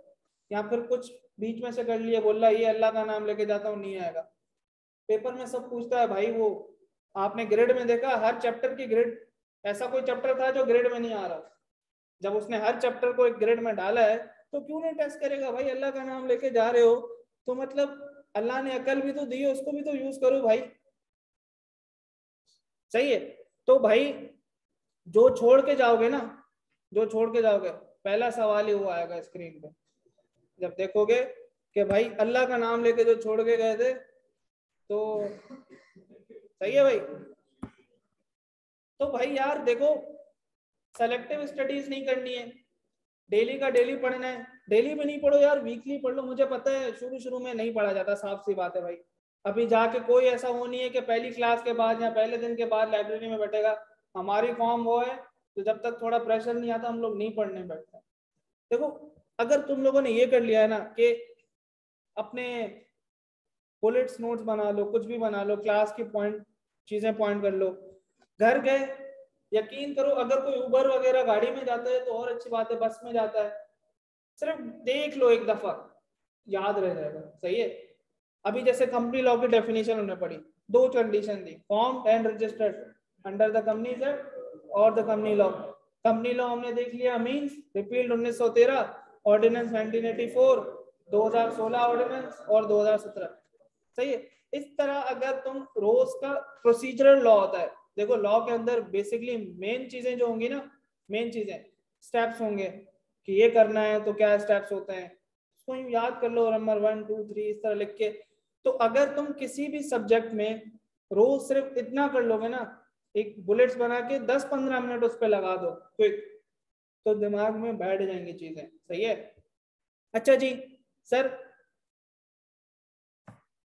या फिर कुछ बीच में से कर लिया, बोल रहा ये अल्लाह का नाम लेके जाता हूँ नहीं आएगा। पेपर में सब पूछता है भाई, वो आपने ग्रेड में देखा हर चैप्टर की ग्रेड, ऐसा कोई चैप्टर था जो ग्रेड में नहीं आ रहा, जब उसने हर चैप्टर को एक ग्रेड में डाला है तो क्यों नहीं टेस्ट करेगा भाई, अल्लाह का नाम लेके जा रहे हो तो मतलब अल्लाह ने अकल भी तो दी है, उसको भी तो यूज करो भाई। सही है, तो भाई जो छोड़ के जाओगे ना, जो छोड़ के जाओगे, पहला सवाल ही वो आएगा स्क्रीन पे जब देखोगे कि भाई अल्लाह का नाम लेके जो छोड़ के गए थे। तो सही है भाई, तो भाई यार देखो सेलेक्टिव स्टडीज नहीं करनी है, डेली का डेली पढ़ना है। डेली में नहीं पढ़ो यार, वीकली पढ़ लो। मुझे पता है शुरू शुरू में नहीं पढ़ा जाता, साफ सी बात है भाई। अभी जाके कोई ऐसा वो नहीं है कि पहली क्लास के बाद या पहले दिन के बाद लाइब्रेरी में बैठेगा। हमारी फॉर्म वो है तो जब तक थोड़ा प्रेशर नहीं आता हम लोग नहीं पढ़ने बैठते। देखो अगर तुम लोगों ने ये कर लिया है ना कि अपने बुलेट्स नोट्स बना लो, कुछ भी बना लो, क्लास की पॉइंट चीजें पॉइंट कर लो, घर गए यकीन करो अगर कोई उबर वगैरह गाड़ी में जाता है तो और अच्छी बात है, बस में जाता है सिर्फ देख लो एक दफा, याद रह जाएगा। सही है, अभी जैसे कंपनी लॉ की डेफिनेशन उन्होंने पढ़ी, 2 कंडीशन दी, form and registered under the companies act और the company law. Company law हमने देख लिया मींस रिपील्ड 1913, ऑर्डिनेंस 1984, 2016 ऑर्डिनेंस और 2017। सही है, इस तरह अगर तुम रोज का प्रोसीजरल लॉ होता है, देखो लॉ के अंदर बेसिकली मेन चीजें जो होंगी ना, मेन चीजें स्टेप्स होंगे कि ये करना है तो क्या स्टेप्स होते हैं, उसको याद कर लो, नंबर 1 2 3 इस तरह लिख के। तो अगर तुम किसी भी सब्जेक्ट में रोज सिर्फ इतना कर लोगे ना, एक बुलेट्स बना के 10-15 मिनट उस पर लगा दो क्विक, तो दिमाग में बैठ जाएंगी चीजें। सही है, अच्छा जी सर,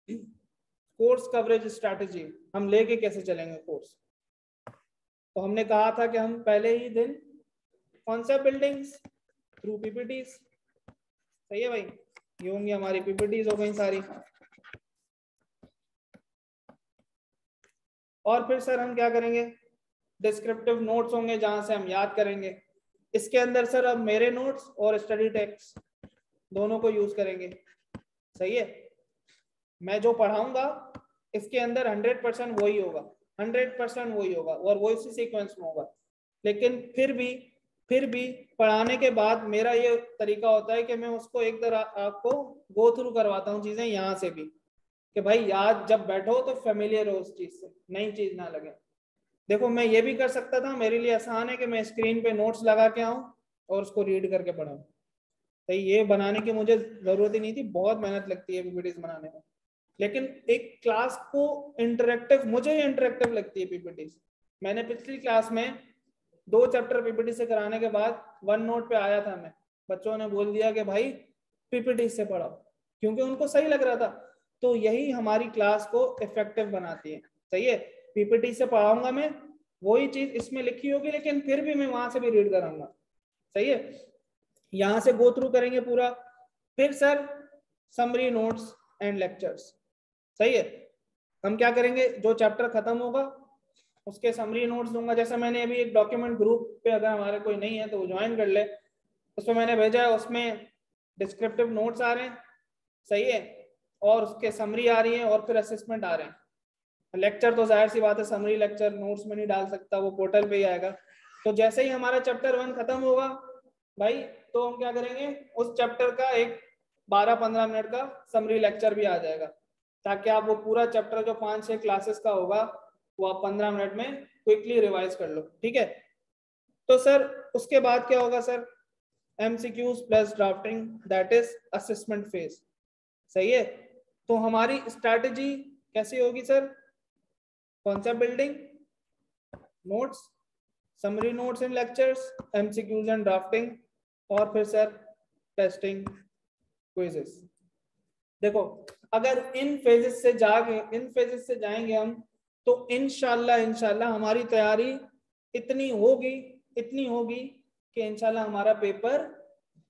कोर्स कवरेज स्ट्रैटेजी हम लेके कैसे चलेंगे कोर्स। तो हमने कहा था कि हम पहले ही दिन कॉन्सेप्ट बिल्डिंग्स थ्रू पीपीटीज। सही है भाई, ये होंगी हमारी पीपीटीज हो गई सारी। और फिर सर हम क्या करेंगे, डिस्क्रिप्टिव नोट्स होंगे जहां से हम याद करेंगे। इसके अंदर सर अब मेरे नोट्स और स्टडी टेक्स्ट दोनों को यूज करेंगे, सही है। मैं जो पढ़ाऊंगा इसके अंदर 100% वही होगा, 100% वही होगा और वो इसी सीक्वेंस में होगा। लेकिन फिर भी पढ़ाने के बाद मेरा ये तरीका होता है कि मैं उसको एक तरह आपको गो थ्रू करवाता हूँ चीजें यहाँ से भी, कि भाई याद जब बैठो तो फेमिलियर हो उस चीज से, नई चीज ना लगे। देखो मैं ये भी कर सकता था, मेरे लिए आसान है कि मैं स्क्रीन पे नोट्स लगा के आऊँ और उसको रीड करके पढ़ाऊँ, तो ये बनाने की मुझे जरूरत ही नहीं थी, बहुत मेहनत लगती है पीपीटीज बनाने में। लेकिन एक क्लास को इंटरेक्टिव, मुझे इंटरेक्टिव लगती है पीपीटीज। मैंने पिछली क्लास में 2 चैप्टर पीपीटी से कराने के बाद वन नोट पे आया था मैं, बच्चों ने बोल दिया कि भाई पीपीटी से पढ़ाओ, क्योंकि उनको सही लग रहा था। तो यही हमारी क्लास को इफेक्टिव बनाती है, सही है। पीपीटी से पढ़ाऊंगा मैं, वही चीज इसमें लिखी होगी, लेकिन फिर भी मैं वहां से भी रीड कराऊंगा, सही है। यहाँ से गो थ्रू करेंगे पूरा, फिर sir summary notes and lectures, सही है। हम क्या करेंगे, जो चैप्टर खत्म होगा उसके समरी नोट्स दूंगा। जैसे मैंने अभी एक डॉक्यूमेंट ग्रुप पे, अगर हमारे कोई नहीं है तो वो ज्वाइन कर ले, उसमें मैंने भेजा है, उसमें डिस्क्रिप्टिव नोट्स आ रहे हैं, सही है, और उसके समरी आ रही है और फिर असेसमेंट आ रहे हैं। लेक्चर तो जाहिर सी बात है समरी लेक्चर नोट्स में नहीं डाल सकता, वो पोर्टल पे ही आएगा। तो जैसे ही हमारा चैप्टर 1 खत्म होगा भाई, तो हम क्या करेंगे, उस चैप्टर का एक 12-15 मिनट का समरी लेक्चर भी आ जाएगा, ताकि आप वो पूरा चैप्टर जो 5-6 क्लासेस का होगा वो आप 15 मिनट में क्विकली रिवाइज कर लो, ठीक है। तो सर उसके बाद क्या होगा sir, MCQs plus drafting, that is assessment phase, सही है। तो हमारी स्ट्रैटेजी कैसी होगी sir, concept building, notes, summary notes and lectures, MCQs and drafting, और फिर सर टेस्टिंग, क्विजेस। देखो अगर इन फेजेस से जाएंगे हम, तो इंशाल्लाह हमारी तैयारी इतनी होगी कि इंशाल्लाह हमारा पेपर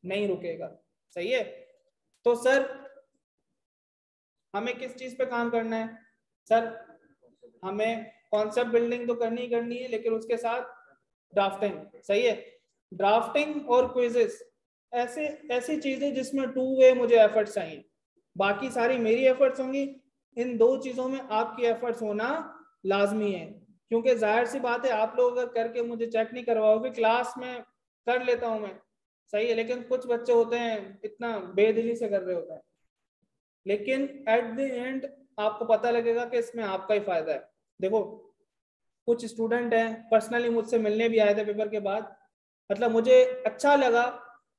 नहीं रुकेगा, सही है। तो सर हमें किस चीज पे काम करना है सर, हमें कॉन्सेप्ट बिल्डिंग तो करनी है, लेकिन उसके साथ ड्राफ्टिंग, सही है। ड्राफ्टिंग और क्विजेस ऐसी चीजें जिसमें 2 वे मुझे एफर्ट्स चाहिए, बाकी सारी मेरी एफर्ट्स होंगी, इन 2 चीजों में आपकी एफर्ट्स होना लाजमी है। क्योंकि जाहिर सी बात है, आप लोग अगर करके मुझे चेक नहीं करवाओगे, क्लास में कर लेता हूं मैं, सही है, लेकिन कुछ बच्चे होते हैं इतना बेदिली से कर रहे होते हैं, लेकिन एट द एंड आपको पता लगेगा कि इसमें आपका ही फायदा है। देखो कुछ स्टूडेंट हैं पर्सनली मुझसे मिलने भी आए थे पेपर के बाद, मतलब मुझे अच्छा लगा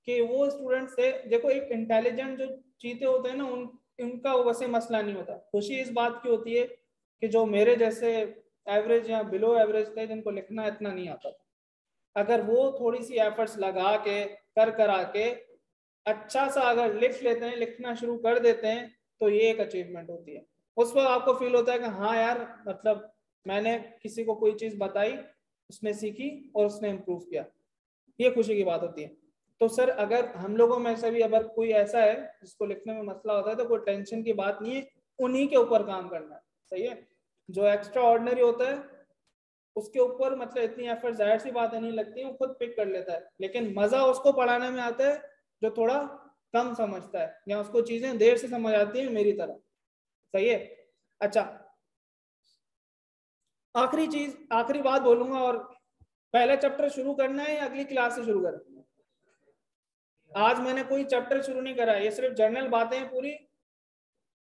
कि वो स्टूडेंट्स थे। देखो एक इंटेलिजेंट जो चीते होते हैं ना, उनका वैसे मसला नहीं होता। खुशी इस बात की होती है कि जो मेरे जैसे एवरेज या बिलो एवरेज थे, जिनको लिखना इतना नहीं आता था, अगर वो थोड़ी सी एफर्ट्स लगा के करा के अच्छा सा अगर लिख लेते हैं, लिखना शुरू कर देते हैं, तो ये एक अचीवमेंट होती है। उस पर आपको फील होता है कि हाँ यार, मतलब मैंने किसी को कोई चीज बताई, उसने सीखी और उसने इम्प्रूव किया, ये खुशी की बात होती है। तो सर अगर हम लोगों में से भी अगर कोई ऐसा है जिसको लिखने में मसला होता है, तो कोई टेंशन की बात नहीं है, उन्हीं के ऊपर काम करना है, सही है। जो एक्स्ट्रा ऑर्डिनरी होता है उसके ऊपर मतलब इतनी एफर्ट जाहिर सी बात नहीं लगती, वो खुद पिक कर लेता है, लेकिन मजा उसको पढ़ाने में आता है जो थोड़ा कम समझता है या उसको चीजें देर से समझ आती है मेरी तरह, सही है। अच्छा आखिरी बात बोलूंगा, और पहला चैप्टर शुरू करना है या अगली क्लास से शुरू करें? आज मैंने कोई चैप्टर शुरू नहीं करा है, ये सिर्फ जनरल बातें हैं पूरी,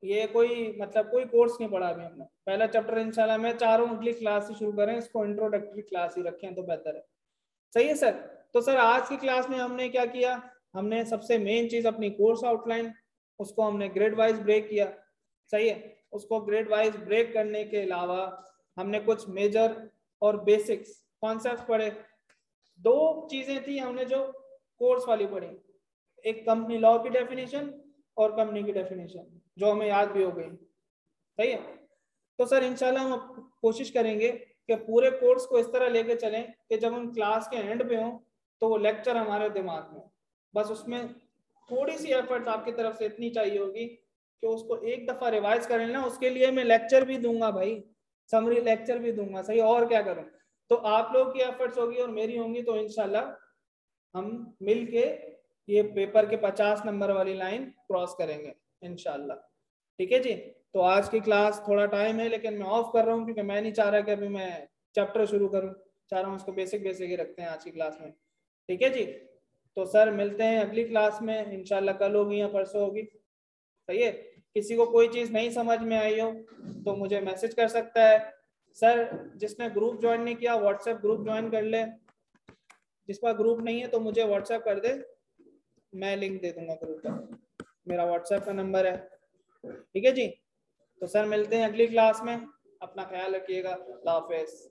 ये कोई मतलब कोई कोर्स नहीं पढ़ा अभी हमने। पहला चैप्टर इंशाल्लाह मैं चाह रहा हूँ अगली क्लास से शुरू करें, इसको इंट्रोडक्टरी क्लास ही रखें तो बेहतर है, सही है सर। तो सर आज की क्लास में हमने क्या किया, हमने सबसे मेन चीज अपनी कोर्स आउटलाइन, उसको हमने ग्रेड वाइज ब्रेक किया, सही है। उसको ग्रेड वाइज ब्रेक करने के अलावा हमने कुछ मेजर और बेसिक्स कॉन्सेप्ट पढ़े। 2 चीजें थी हमने जो कोर्स वाली पढ़ी, एक कंपनी लॉ की डेफिनेशन और कंपनी की डेफिनेशन, जो हमें याद भी हो गई, सही है। तो सर इंशाल्लाह हम कोशिश करेंगे कि पूरे कोर्स को इस तरह लेके चलें कि जब हम क्लास के एंड पे हों तो वो लेक्चर हमारे दिमाग में, बस उसमें थोड़ी सी एफर्ट आपकी तरफ से इतनी चाहिए होगी कि उसको एक दफा रिवाइज कर लेना। उसके लिए मैं लेक्चर भी दूंगा भाई, समरी लेक्चर भी दूंगा, सही, और क्या करूं। तो आप लोग की एफर्ट्स होगी और मेरी होंगी, तो इंशाल्लाह हम मिल के ये पेपर के 50 नंबर वाली लाइन क्रॉस करेंगे इंशाल्लाह। ठीक है जी। तो आज की क्लास थोड़ा टाइम है, लेकिन मैं ऑफ कर रहा हूँ क्योंकि मैं नहीं चाह रहा कि अभी मैं चैप्टर शुरू करूँ, चाह रहा हूँ उसको बेसिक बेसिक ही रखते हैं आज की क्लास में। ठीक है जी। तो सर मिलते हैं अगली क्लास में इंशाल्लाह, कल होगी या परसों होगी। सही है। किसी को कोई चीज़ नहीं समझ में आई हो तो मुझे मैसेज कर सकता है। सर जिसने ग्रुप ज्वाइन नहीं किया व्हाट्सएप ग्रुप ज्वाइन कर ले, जिसका ग्रुप नहीं है तो मुझे व्हाट्सएप कर दे, मैं लिंक दे दूंगा ग्रुप का, मेरा व्हाट्सएप का नंबर है। ठीक है जी। तो सर मिलते हैं अगली क्लास में, अपना ख्याल रखिएगा। अल्लाह हाफिज।